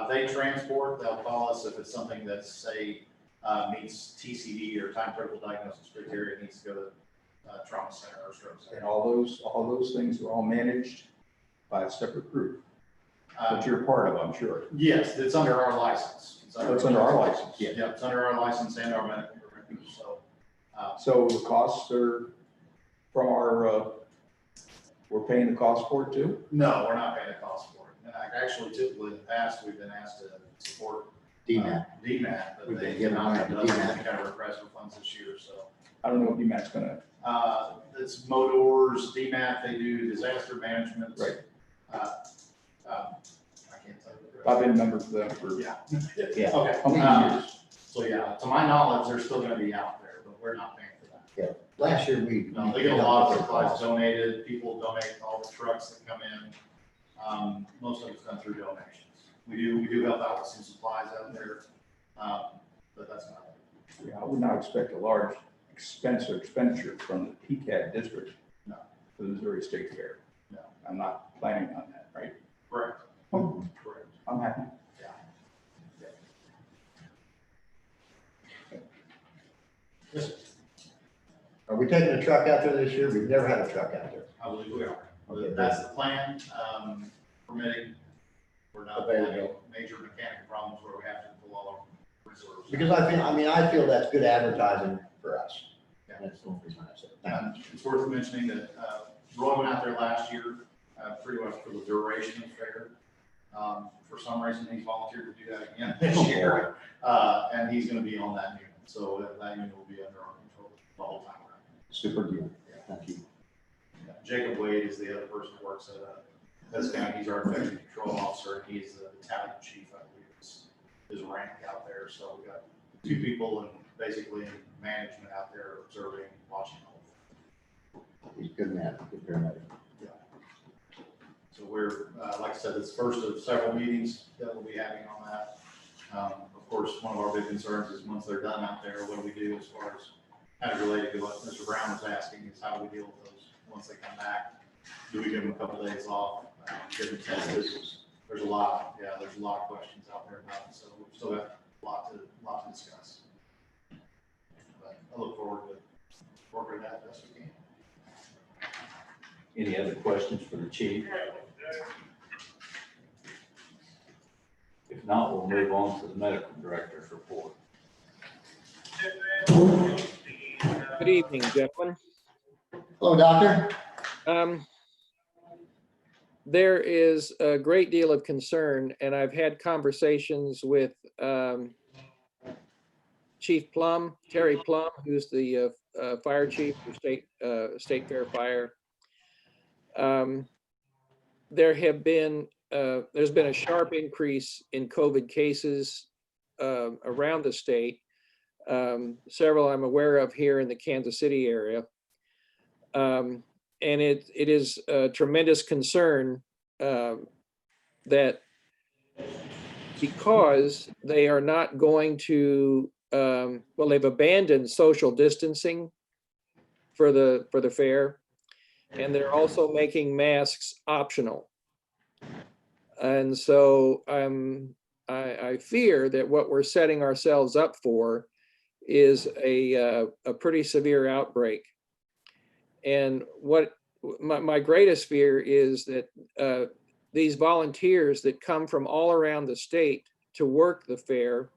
[SPEAKER 5] They transport, they'll call us if it's something that's, say, meets TCD or time critical diagnosis criteria, needs to go to trauma center or stroke center.
[SPEAKER 1] And all those things are all managed by a separate group. But you're part of, I'm sure.
[SPEAKER 5] Yes, it's under our license.
[SPEAKER 1] It's under our license.
[SPEAKER 5] Yeah, it's under our license and our medical directive. So
[SPEAKER 1] So the costs are from our, we're paying the cost for it too?
[SPEAKER 5] No, we're not paying the cost for it. And actually, typically in the past, we've been asked to support
[SPEAKER 4] DMAT.
[SPEAKER 5] DMAT, but
[SPEAKER 4] We've been
[SPEAKER 5] they
[SPEAKER 4] given
[SPEAKER 5] did not
[SPEAKER 4] money to
[SPEAKER 5] have
[SPEAKER 4] DMAT.
[SPEAKER 5] any kind of request for funds this year, so.
[SPEAKER 1] I don't know what DMAT's gonna,
[SPEAKER 5] It's Modors, DMAT, they do disaster management.
[SPEAKER 1] Right.
[SPEAKER 5] I can't tell you.
[SPEAKER 1] I've been a member for them for
[SPEAKER 5] Yeah.
[SPEAKER 4] Yeah.
[SPEAKER 5] Okay.
[SPEAKER 1] how many years?
[SPEAKER 5] So yeah, to my knowledge, they're still gonna be out there, but we're not paying for that.
[SPEAKER 4] Last year, we.
[SPEAKER 5] No, they get a lot of supplies donated, people donate all the trucks that come in. Most of it's done through donations. We do help out with some supplies out there, but that's not it.
[SPEAKER 1] Yeah, I would not expect a large expense or expenditure from the PCAD district.
[SPEAKER 5] No.
[SPEAKER 1] For the Missouri State Fair.
[SPEAKER 5] No.
[SPEAKER 1] I'm not planning on that, right?
[SPEAKER 5] Correct.
[SPEAKER 1] Oh,
[SPEAKER 5] Correct.
[SPEAKER 1] I'm happy.
[SPEAKER 5] Yeah. Yes, sir.
[SPEAKER 4] Are we taking a truck out there this year? We've never had a truck out there.
[SPEAKER 5] I believe we are.
[SPEAKER 4] Okay,
[SPEAKER 5] That's the plan, permitting. We're not having
[SPEAKER 4] Available.
[SPEAKER 5] major mechanical problems where we have to pull all our reserves.
[SPEAKER 4] Because I feel that's good advertising for us.
[SPEAKER 5] Yeah.
[SPEAKER 4] That's the only reason I said it.
[SPEAKER 5] It's worth mentioning that, Roy went out there last year, pretty much for the duration of the fair. For some reason, he's volunteered to do that again this year, and he's gonna be on that unit. So that unit will be under our control the whole time around.
[SPEAKER 4] Super deal. Thank you.
[SPEAKER 5] Jacob Wade is the other person who works at this county. He's our infection control officer. He's the battalion chief, I believe, is his rank out there. So we got two people and basically in management out there observing, watching all of it.
[SPEAKER 4] He's a good man, good paramedic.
[SPEAKER 5] So we're, like I said, it's first of several meetings that we'll be having on that. Of course, one of our big concerns is once they're done out there, what do we do as far as kind of related to what Mr. Brown was asking, is how do we deal with those once they come back? Do we give them a couple days off, give them tested? There's a lot of questions out there about it, so we've still got a lot to discuss. But I look forward to working that as best we can.
[SPEAKER 6] Any other questions for the chief? If not, we'll move on to the medical director's report.
[SPEAKER 12] Good evening, gentlemen.
[SPEAKER 4] Hello, doctor.
[SPEAKER 12] There is a great deal of concern, and I've had conversations with Chief Plum, Terry Plum, who's the fire chief for State Fair Fire. There's been a sharp increase in COVID cases around the state. Several I'm aware of here in the Kansas City area. And it is a tremendous concern that because they are not going to, well, they've abandoned social distancing for the fair, and they're also making masks optional. And so I fear that what we're setting ourselves up for is a pretty severe outbreak. And what my greatest fear is that these volunteers that come from all around the state to work the fair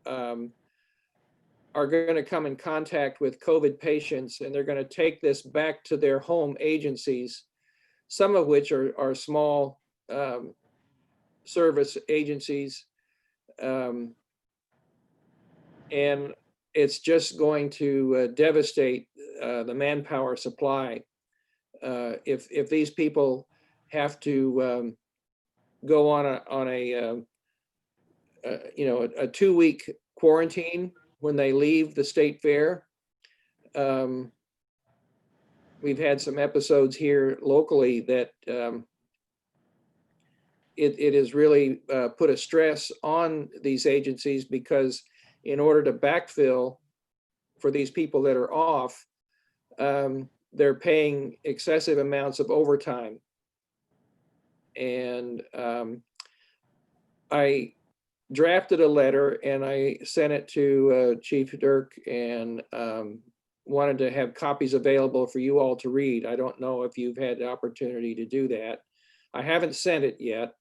[SPEAKER 12] are going to come in contact with COVID patients, and they're going to take this back to their home agencies, some of which are small service agencies. And it's just going to devastate the manpower supply. If these people have to go on a 2-week quarantine when they leave the state fair. We've had some episodes here locally that it has really put a stress on these agencies, because in order to backfill for these people that are off, they're paying excessive amounts of overtime. And I drafted a letter and I sent it to Chief Dirk, and wanted to have copies available for you all to read. I don't know if you've had the opportunity to do that. I haven't sent it yet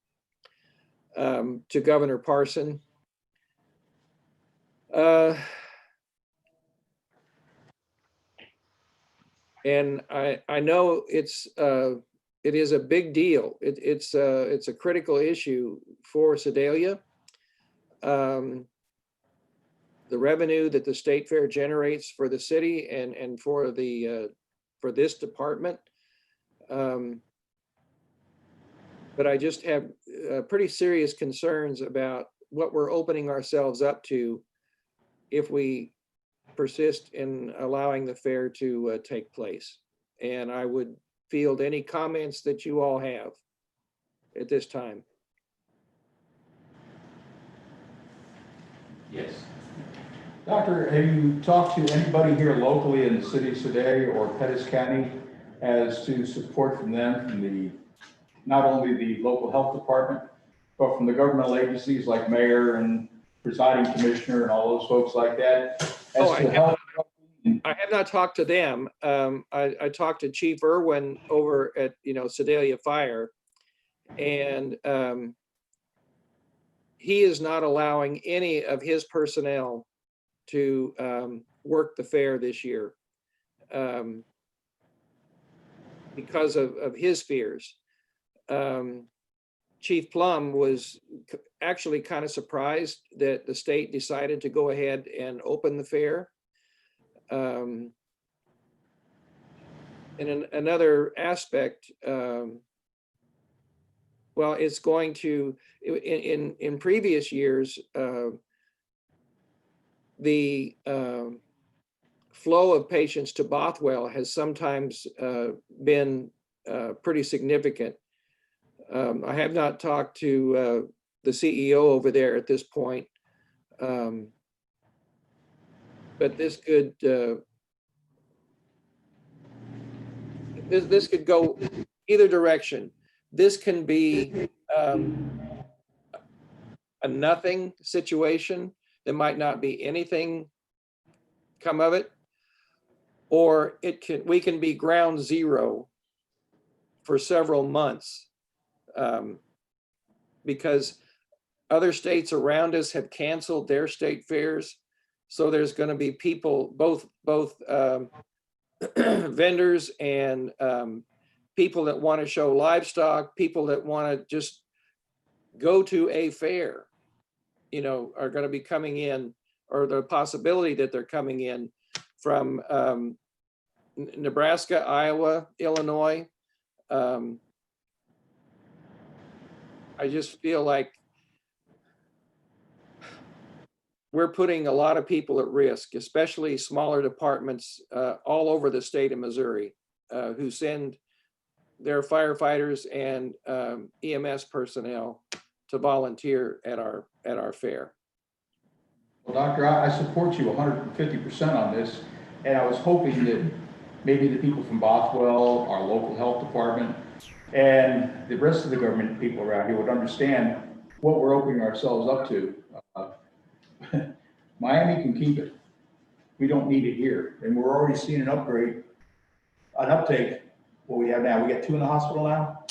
[SPEAKER 12] to Governor Parson. And I know it is a big deal. It's a critical issue for Sedalia. The revenue that the state fair generates for the city and for this department. But I just have pretty serious concerns about what we're opening ourselves up to if we persist in allowing the fair to take place. And I would field any comments that you all have at this time.
[SPEAKER 6] Yes.
[SPEAKER 13] Doctor, have you talked to anybody here locally in the city of Sedalia or Pettis County as to support from them, from not only the local health department, but from the governmental agencies like mayor and presiding commissioner and all those folks like that?
[SPEAKER 12] I have not talked to them. I talked to Chief Irwin over at, Sedalia Fire, and he is not allowing any of his personnel to work the fair this year because of his fears. Chief Plum was actually kind of surprised that the state decided to go ahead and open the fair. And another aspect, well, it's going to, in previous years, the flow of patients to Bothwell has sometimes been pretty significant. I have not talked to the CEO over there at this point, but this could this could go either direction. This can be a nothing situation. There might not be anything come of it, or we can be ground zero for several months, because other states around us have canceled their state fairs. So there's going to be people, both vendors and people that want to show livestock, people that want to just go to a fair, are going to be coming in, or the possibility that they're coming in from Nebraska, Iowa, Illinois. I just feel like we're putting a lot of people at risk, especially smaller departments all over the state of Missouri, who send their firefighters and EMS personnel to volunteer at our fair.
[SPEAKER 13] Well, Doctor, I support you 150% on this, and I was hoping that maybe the people from Bothwell, our local health department, and the rest of the government people around here would understand what we're opening ourselves up to. Miami can keep it. We don't need it here, and we're already seeing an uptake. What we have now, we got 2 in the hospital now.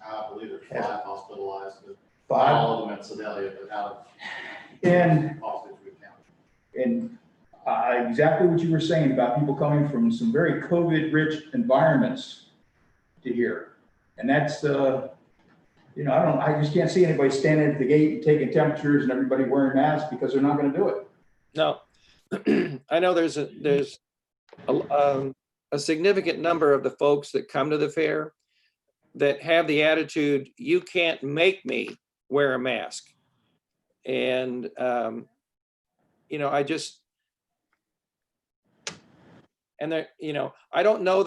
[SPEAKER 5] I believe there's 5 hospitalized, but
[SPEAKER 13] 5.
[SPEAKER 5] all of them at Sedalia, but out of
[SPEAKER 13] And
[SPEAKER 5] hospitals we count.
[SPEAKER 13] And exactly what you were saying about people coming from some very COVID-rich environments to here. And that's, I just can't see anybody standing at the gate and taking temperatures and everybody wearing masks, because they're not going to do it.
[SPEAKER 12] No, I know there's a significant number of the folks that come to the fair that have the attitude, you can't make me wear a mask. And, I don't know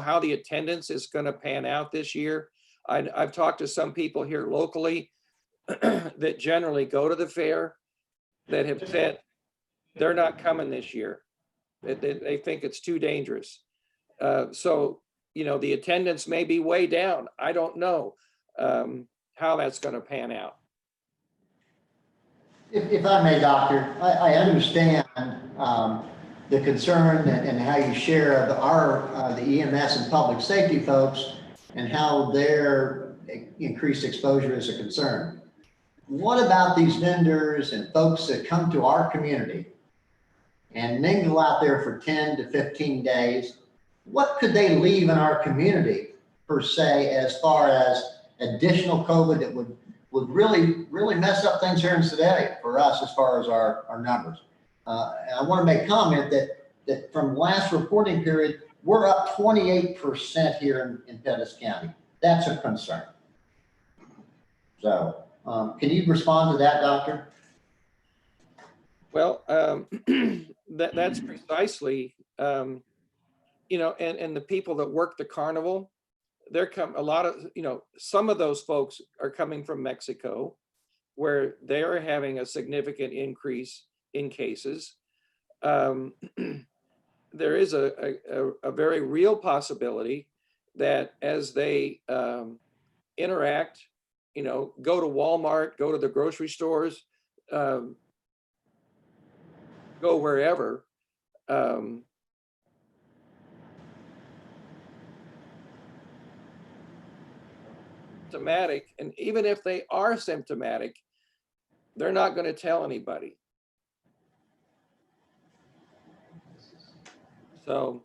[SPEAKER 12] how the attendance is going to pan out this year. I've talked to some people here locally that generally go to the fair that have said they're not coming this year. They think it's too dangerous. So, the attendance may be way down. I don't know how that's going to pan out.
[SPEAKER 4] If I may, Doctor, I understand the concern and how you share the EMS and public safety folks and how their increased exposure is a concern. What about these vendors and folks that come to our community and mingle out there for 10 to 15 days what could they leave in our community per se, as far as additional COVID that would really mess up things here in today for us as far as our numbers? And I want to make comment that from last reporting period, we're up 28% here in Pettis County. That's a concern. So can you respond to that, Doctor?
[SPEAKER 12] Well, that's precisely, you know, and the people that work the carnival, a lot of, you know, some of those folks are coming from Mexico, where they're having a significant increase in cases. There is a very real possibility that as they interact, you know, go to Walmart, go to the grocery stores, go wherever, symptomatic, and even if they are symptomatic, they're not going to tell anybody. So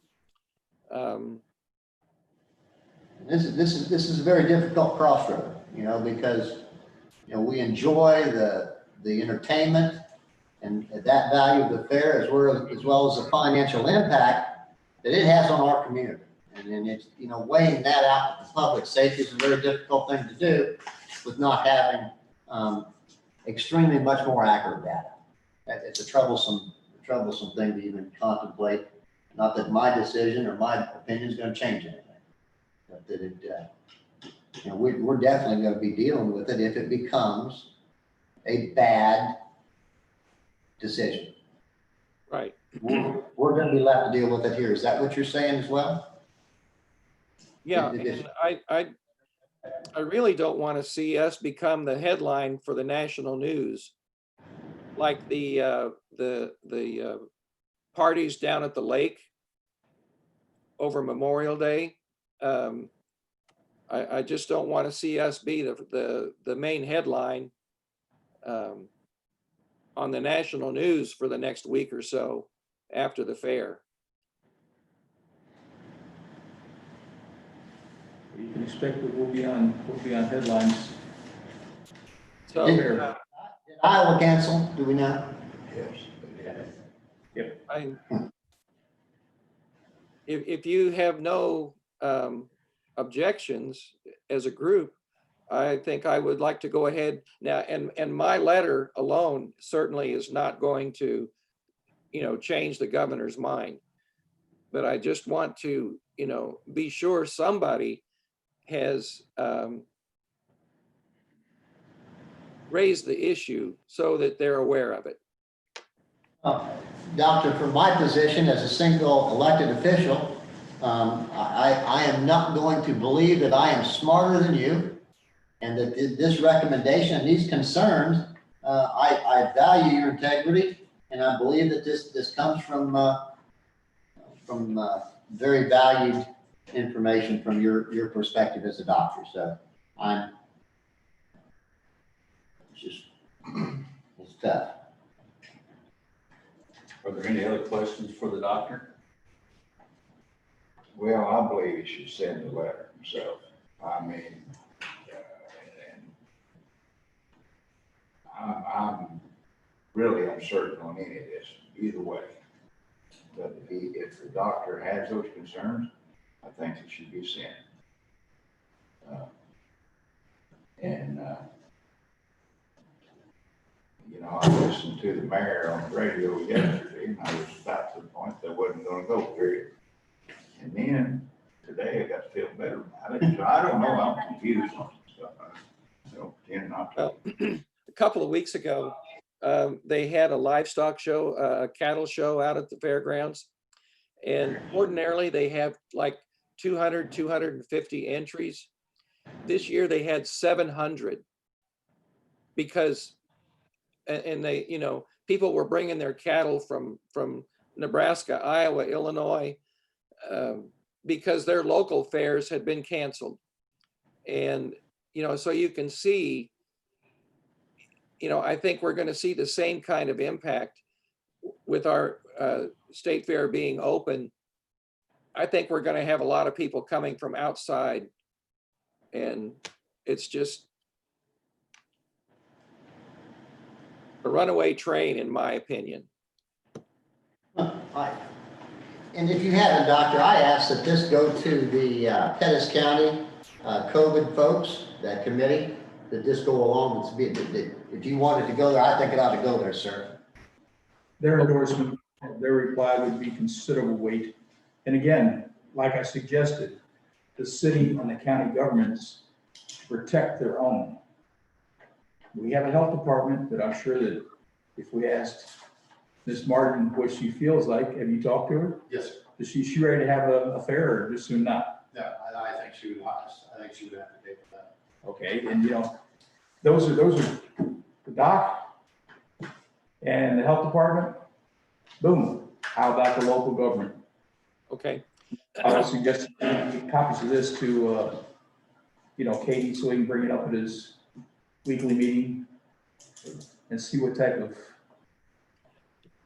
[SPEAKER 4] This is a very difficult crossroad, you know, because, you know, we enjoy the entertainment and that value of the fair, as well as the financial impact that it has on our community. And then it's, you know, weighing that out with the public safety is a very difficult thing to do with not having extremely much more accurate data. It's a troublesome thing to even contemplate. Not that my decision or my opinion is going to change anything, but that it, you know, we're definitely going to be dealing with it if it becomes a bad decision.
[SPEAKER 12] right.
[SPEAKER 4] We're going to be left to deal with it here. Is that what you're saying as well?
[SPEAKER 12] Yeah, and I really don't want to see us become the headline for the national news, like the parties down at the lake over Memorial Day. I just don't want to see us be the main headline on the national news for the next week or so after the fair.
[SPEAKER 13] You can expect that we'll be on headlines.
[SPEAKER 12] So
[SPEAKER 4] Did Iowa cancel? Do we know?
[SPEAKER 13] Yes.
[SPEAKER 12] if you have no objections as a group, I think I would like to go ahead now, and my letter alone certainly is not going to, you know, change the governor's mind. But I just want to, you know, be sure somebody has raised the issue so that they're aware of it.
[SPEAKER 4] Doctor, from my position as a single elected official, I am not going to believe that I am smarter than you, and that this recommendation and these concerns, I value your integrity, and I believe that this comes from very valued information from your perspective as a doctor. So it's tough.
[SPEAKER 6] Are there any other questions for the doctor?
[SPEAKER 9] Well, I believe he should send the letter himself. I mean, and I'm really uncertain on any of this, either way. But if the doctor has those concerns, I think it should be sent. You know, I listened to the mayor on the radio yesterday, and I was about to the point that I wasn't gonna go, period. And then today I got to feel better about it. So I don't know, I'm confused on some stuff. I don't pretend not to.
[SPEAKER 12] A couple of weeks ago, they had a livestock show, a cattle show out at the fairgrounds. And ordinarily they have like 200, 250 entries. This year they had 700 because, and they, you know, people were bringing their cattle from Nebraska, Iowa, Illinois, because their local fairs had been canceled. And, you know, so you can see, you know, I think we're going to see the same kind of impact with our state fair being open I think we're gonna have a lot of people coming from outside. And it's just a runaway train, in my opinion.
[SPEAKER 4] And if you haven't, Doctor, I asked that this go to the Pettis County COVID folks, that committee, that this go along. If you wanted to go there, I think it ought to go there, sir.
[SPEAKER 13] Their endorsement, their reply would be considerable weight. And again, like I suggested, the city and the county governments protect their own. We have a health department that I'm sure that if we asked Ms. Martin what she feels like, have you talked to her?
[SPEAKER 5] Yes, sir.
[SPEAKER 13] Is she ready to have an affair or just soon not?
[SPEAKER 5] No, I think she would, I think she would have to pay for that.
[SPEAKER 13] Okay, and you know, those are the doc and the health department. Boom. How about the local government?
[SPEAKER 12] Okay.
[SPEAKER 13] I would suggest copies of this to, Katie, so he can bring it up at his weekly meeting and see what type of,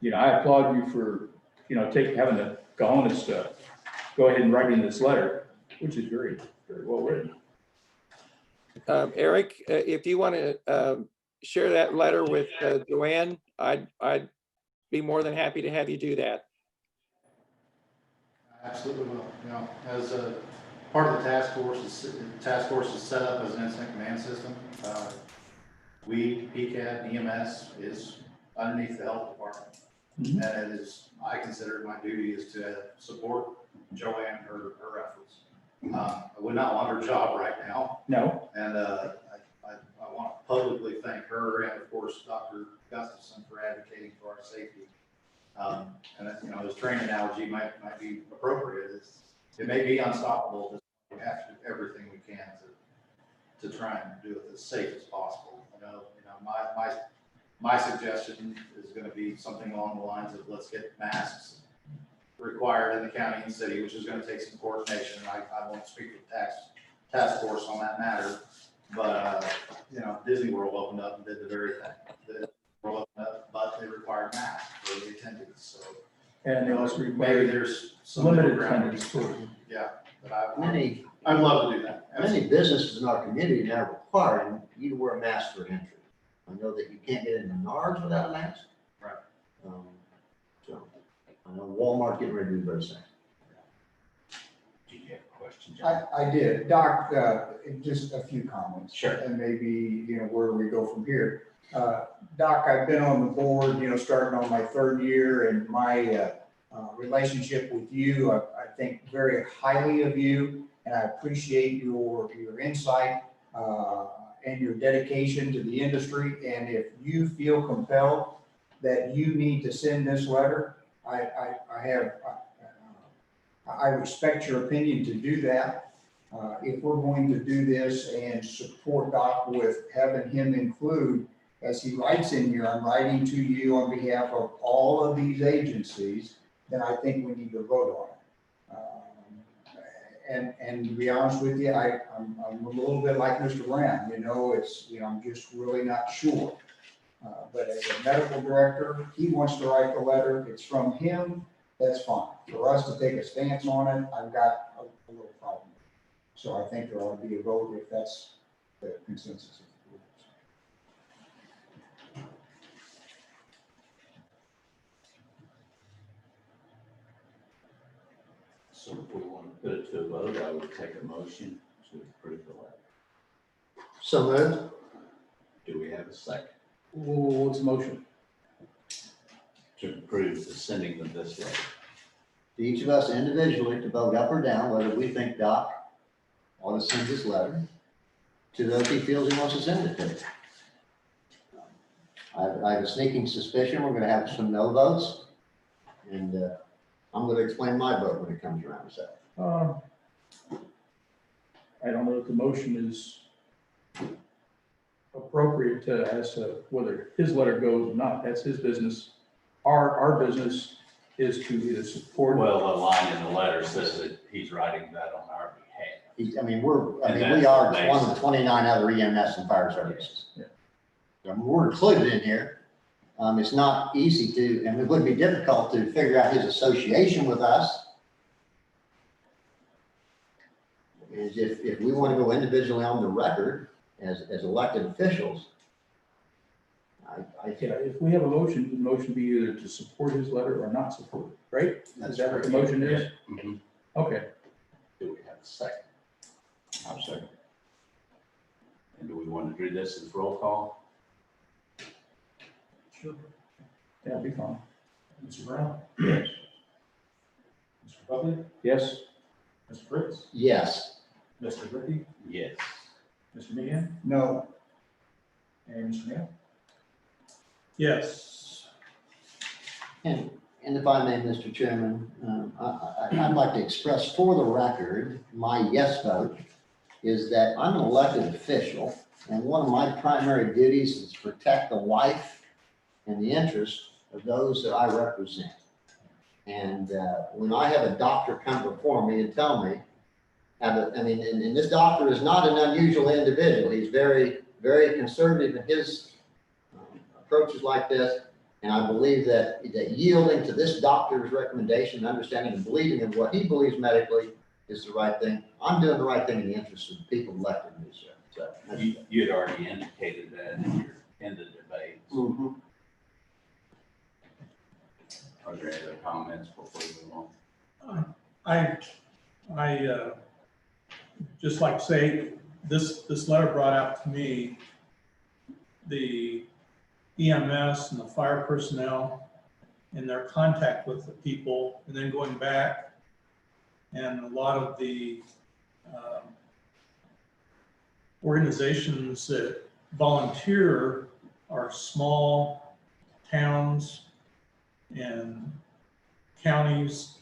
[SPEAKER 13] I applaud you for, having the cojones to go ahead and write in this letter, which is very, very well written.
[SPEAKER 12] Eric, if you want to share that letter with Joanne, I'd be more than happy to have you do that.
[SPEAKER 5] Absolutely will. As a part of the task force is set up as an incident command system. We, PCAD, EMS is underneath the health department.
[SPEAKER 13] Mhm.
[SPEAKER 5] And it is, I consider it my duty is to support Joanne, her efforts. I would not want her job right now.
[SPEAKER 13] No.
[SPEAKER 5] And I want to publicly thank her and of course, Dr. Gustafson for advocating for our safety. And his train analogy might be appropriate. It may be unstoppable, but we have to do everything we can to try and do it as safe as possible. My suggestion is going to be something along the lines of let's get masks required in the county and city, which is going to take some coordination. I won't speak for the task force on that matter, but Disney World opened up and did the very thing. Disney World opened up, but they required masks for the attendees. So,
[SPEAKER 13] And they also
[SPEAKER 5] maybe
[SPEAKER 13] require
[SPEAKER 5] there's some
[SPEAKER 13] limited
[SPEAKER 5] middle ground.
[SPEAKER 13] attendance too.
[SPEAKER 5] Yeah, but
[SPEAKER 4] I'd
[SPEAKER 5] love to do that.
[SPEAKER 4] Many businesses in our community now require you to wear a mask for entry. I know that you can't get into Menards without a mask.
[SPEAKER 5] Right.
[SPEAKER 4] So I know Walmart getting ready to do the very same.
[SPEAKER 6] Do you have a question, John?
[SPEAKER 1] I did. Doc, just a few comments.
[SPEAKER 6] Sure.
[SPEAKER 1] And maybe, where we go from here. Doc, I've been on the board, starting on my third year, and my relationship with you, I think very highly of you, and I appreciate your insight and your dedication to the industry. And if you feel compelled that you need to send this letter, I respect your opinion to do that. If we're going to do this and support Doc with having him include, as he writes in here, I'm writing to you on behalf of all of these agencies, then I think we need to vote on it. And to be honest with you, I'm a little bit like Mr. Brown, I'm just really not sure. But as a medical director, he wants to write the letter, it's from him, that's fine. For us to take a stance on it, I've got a little problem. So I think there ought to be a vote if that's the consensus.
[SPEAKER 6] So if we want to put it to a vote, I would take a motion to approve the letter.
[SPEAKER 4] So moved.
[SPEAKER 6] Do we have a second?
[SPEAKER 13] What's the motion?
[SPEAKER 6] To approve the sending of this letter.
[SPEAKER 4] To each of us individually to vote up or down whether we think Doc ought to send this letter to those he feels he wants to send it to. I have a sneaking suspicion we're going to have some no votes, and I'm going to explain my vote when it comes around. So
[SPEAKER 13] I don't know if the motion is appropriate as to whether his letter goes or not. That's his business. Our business is to either support.
[SPEAKER 6] Well, the line in the letter says that he's writing that on our behalf.
[SPEAKER 4] We are one of the 29 other EMS and fire services.
[SPEAKER 13] Yeah.
[SPEAKER 4] We're included in here. It's not easy to, and it would be difficult to figure out his association with us. is if we want to go individually on the record as elected officials, I think,
[SPEAKER 13] Yeah, if we have a motion, the motion be either to support his letter or not support it, right? Is that what the motion is?
[SPEAKER 6] Mhm.
[SPEAKER 13] Okay.
[SPEAKER 6] Do we have a second?
[SPEAKER 9] I'll second.
[SPEAKER 6] And do we want to do this as roll call?
[SPEAKER 13] Sure. That'll be fine.
[SPEAKER 5] Mr. Brown?
[SPEAKER 9] Yes.
[SPEAKER 5] Mr. Buckley?
[SPEAKER 13] Yes?
[SPEAKER 5] Mr. Fritz?
[SPEAKER 4] yes.
[SPEAKER 5] Mr. Ricky?
[SPEAKER 6] Yes.
[SPEAKER 5] Mr. Meehan?
[SPEAKER 1] No,
[SPEAKER 5] And Mr. Nail?
[SPEAKER 2] Yes.
[SPEAKER 4] And if I may, Mr. Chairman, I'd like to express for the record, my yes vote is that I'm an elected official, and one of my primary duties is to protect the life and the interest of those that I represent. And when I have a doctor come before me and tell me, and this doctor is not an unusual individual. He's very, very conservative in his approaches like this. And I believe that yielding to this doctor's recommendation, understanding and believing in what he believes medically is the right thing. I'm doing the right thing in the interest of the people elected me, sir. So that's-
[SPEAKER 6] You had already indicated that in the debate.
[SPEAKER 4] Mhm.
[SPEAKER 6] Are there any other comments before we move on?
[SPEAKER 2] I just like to say, this letter brought out to me the EMS and the fire personnel and their contact with the people, and then going back, and a lot of the organizations that volunteer are small towns and counties.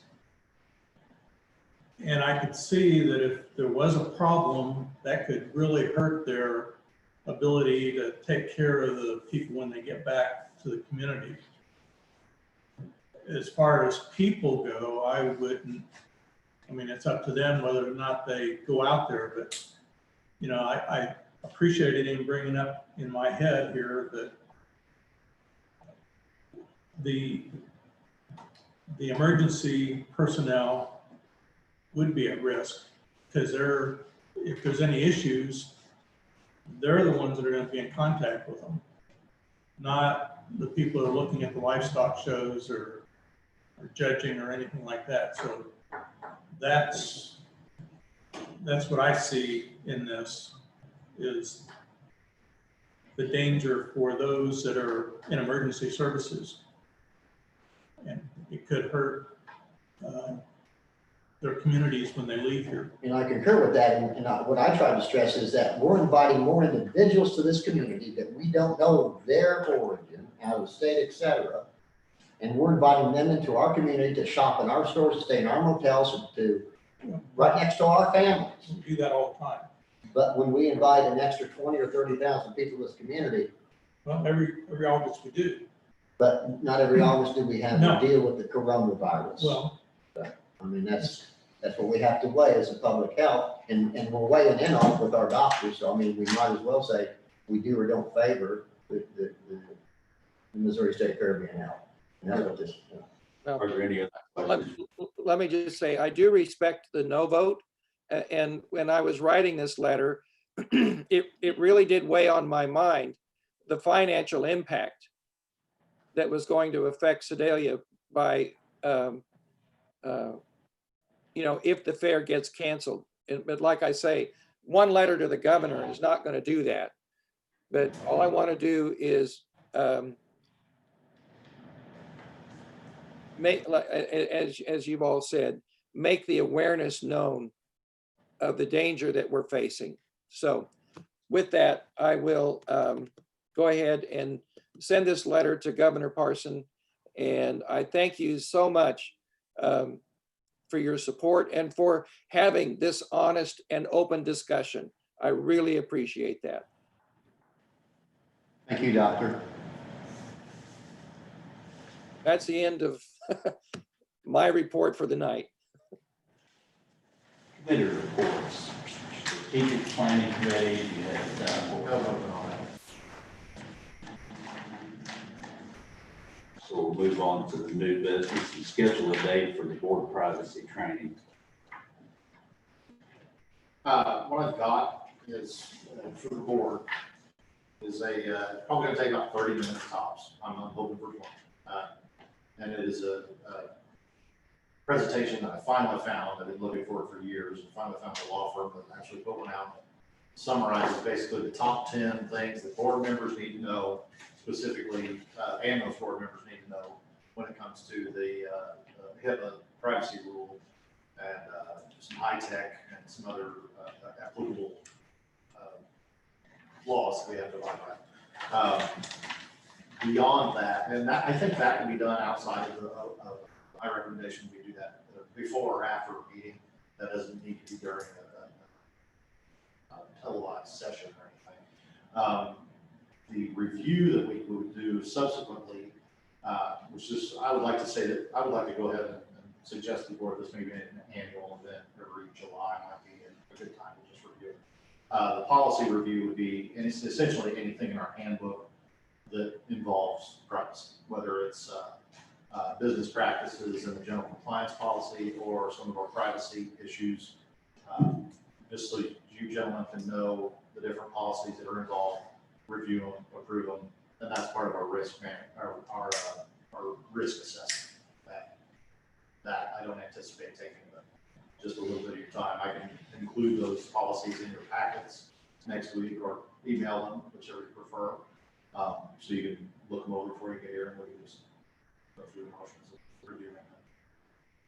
[SPEAKER 2] And I could see that if there was a problem, that could really hurt their ability to take care of the people when they get back to the community. As far as people go, I wouldn't, I mean, it's up to them whether or not they go out there, but, you know, I appreciated him bringing up in my head here that the emergency personnel would be at risk, because if there's any issues, they're the ones that are going to be in contact with them, not the people that are looking at the livestock shows or judging or anything like that. So that's what I see in this, is the danger for those that are in emergency services. And it could hurt their communities when they leave here.
[SPEAKER 4] And I concur with that. And what I try to stress is that we're inviting more individuals to this community that we don't know their origin, out of state, et cetera. And we're inviting them into our community to shop in our stores, to stay in our motels, to right next to our families.
[SPEAKER 2] We do that all the time.
[SPEAKER 4] But when we invite an extra 20 or 30,000 people to this community,
[SPEAKER 2] Well, every August we do.
[SPEAKER 4] but not every August do we have
[SPEAKER 2] No.
[SPEAKER 4] to deal with the coronavirus.
[SPEAKER 2] Well,
[SPEAKER 4] I mean, that's what we have to weigh as a public health, and we're weighing in on it with our doctors. So I mean, we might as well say we do or don't favor the Missouri State Caribbean Health. And that's what this,
[SPEAKER 6] Are there any other questions?
[SPEAKER 12] Let me just say, I do respect the no vote. And when I was writing this letter, it really did weigh on my mind, the financial impact that was going to affect Sedalia by, if the fair gets canceled. But like I say, one letter to the governor is not going to do that. But all I want to do is make, as you've all said, make the awareness known of the danger that we're facing. So with that, I will go ahead and send this letter to Governor Parson. And I thank you so much for your support and for having this honest and open discussion. I really appreciate that.
[SPEAKER 4] thank you, Doctor.
[SPEAKER 12] That's the end of my report for the night.
[SPEAKER 6] Committee reports. Strategic Planning Committee, you had, so we'll move on to the new business and schedule a date for the board privacy training.
[SPEAKER 5] What I've got is, for the board, is probably gonna take about 30 minutes tops. I'm hoping for 20. And it is a presentation that I finally found. I've been looking for years, and finally found a law firm that actually put one out. Summarizes basically the top 10 things that board members need to know, specifically, and those board members need to know when it comes to the HIPAA privacy rule and some high tech and some other applicable laws that we have to abide by. Beyond that, and that, I think that can be done outside of my recommendation. We do that before or after a meeting. That doesn't need to be during a televised session or anything. The review that we would do subsequently, which is, I would like to say that, I would like to go ahead and suggest to the board this may be an annual event every July might be a good time to just review it. The policy review would be, and it's essentially anything in our handbook that involves privacy, whether it's business practices and the general compliance policy or some of our privacy issues. Just so you gentlemen can know the different policies that are involved, review them, approve them, and that's part of our risk our risk assessment. That I don't anticipate taking just a little bit of your time. I can include those policies in your packets next week or email them, whichever you prefer. So you can look them over before you get here and we can just go through the motions and review them.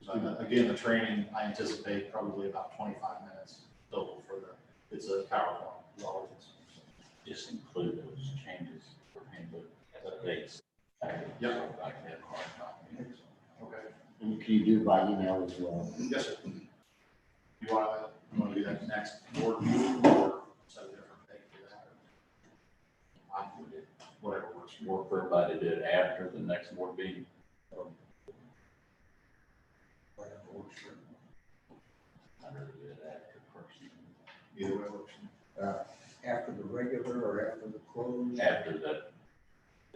[SPEAKER 5] So again, the training, I anticipate probably about 25 minutes total for it's a PowerPoint.
[SPEAKER 6] Just include those changes for handbook updates.
[SPEAKER 5] Yep.
[SPEAKER 6] I can have hard copy.
[SPEAKER 5] Okay.
[SPEAKER 4] And can you do by email as well?
[SPEAKER 5] Yes, sir. You want to do that next board meeting or set a different date for that?
[SPEAKER 6] I would it
[SPEAKER 5] Whatever works.
[SPEAKER 6] work for everybody to do it after the next board meeting. Whatever works for them. I'd rather do it after personally.
[SPEAKER 5] Either way works.
[SPEAKER 1] After the regular or after the close?
[SPEAKER 6] After the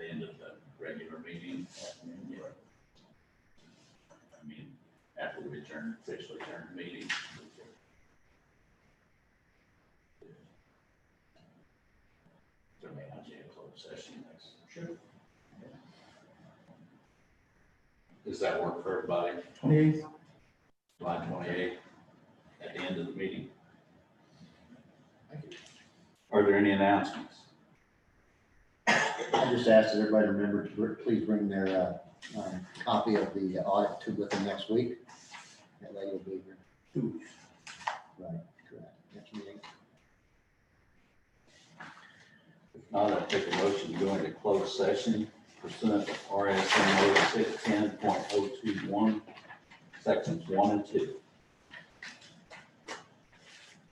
[SPEAKER 6] end of the regular meeting. Yeah. I mean, after we officially adjourn the meeting. There may not be a closed session next.
[SPEAKER 5] Sure.
[SPEAKER 6] Does that work for everybody?
[SPEAKER 13] 28th?
[SPEAKER 6] July 28th, at the end of the meeting? Are there any announcements?
[SPEAKER 4] I just asked that everybody remember to please bring their copy of the audit to with them next week. That lady will be here. Right, correct. Next meeting.
[SPEAKER 6] If not, I'll take a motion to go into closed session pursuant to RSMO 610.021, sections 1 and 2.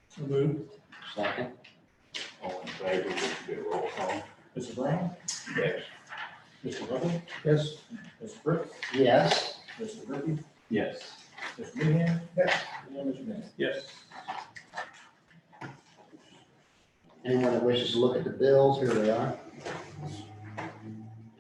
[SPEAKER 2] So moved.
[SPEAKER 4] Second.
[SPEAKER 6] All in favor, would you do a roll call?
[SPEAKER 5] Mr. Brown?
[SPEAKER 6] Yes.
[SPEAKER 5] Mr. Hubble?
[SPEAKER 13] Yes.
[SPEAKER 5] Mr. Brick?
[SPEAKER 4] Yes.
[SPEAKER 5] Mr. Ricky?
[SPEAKER 6] Yes.
[SPEAKER 5] Mr. Meehan? Yes. And Mr. Minnick?
[SPEAKER 2] Yes.
[SPEAKER 4] Anyone that wishes to look at the bills, here they are.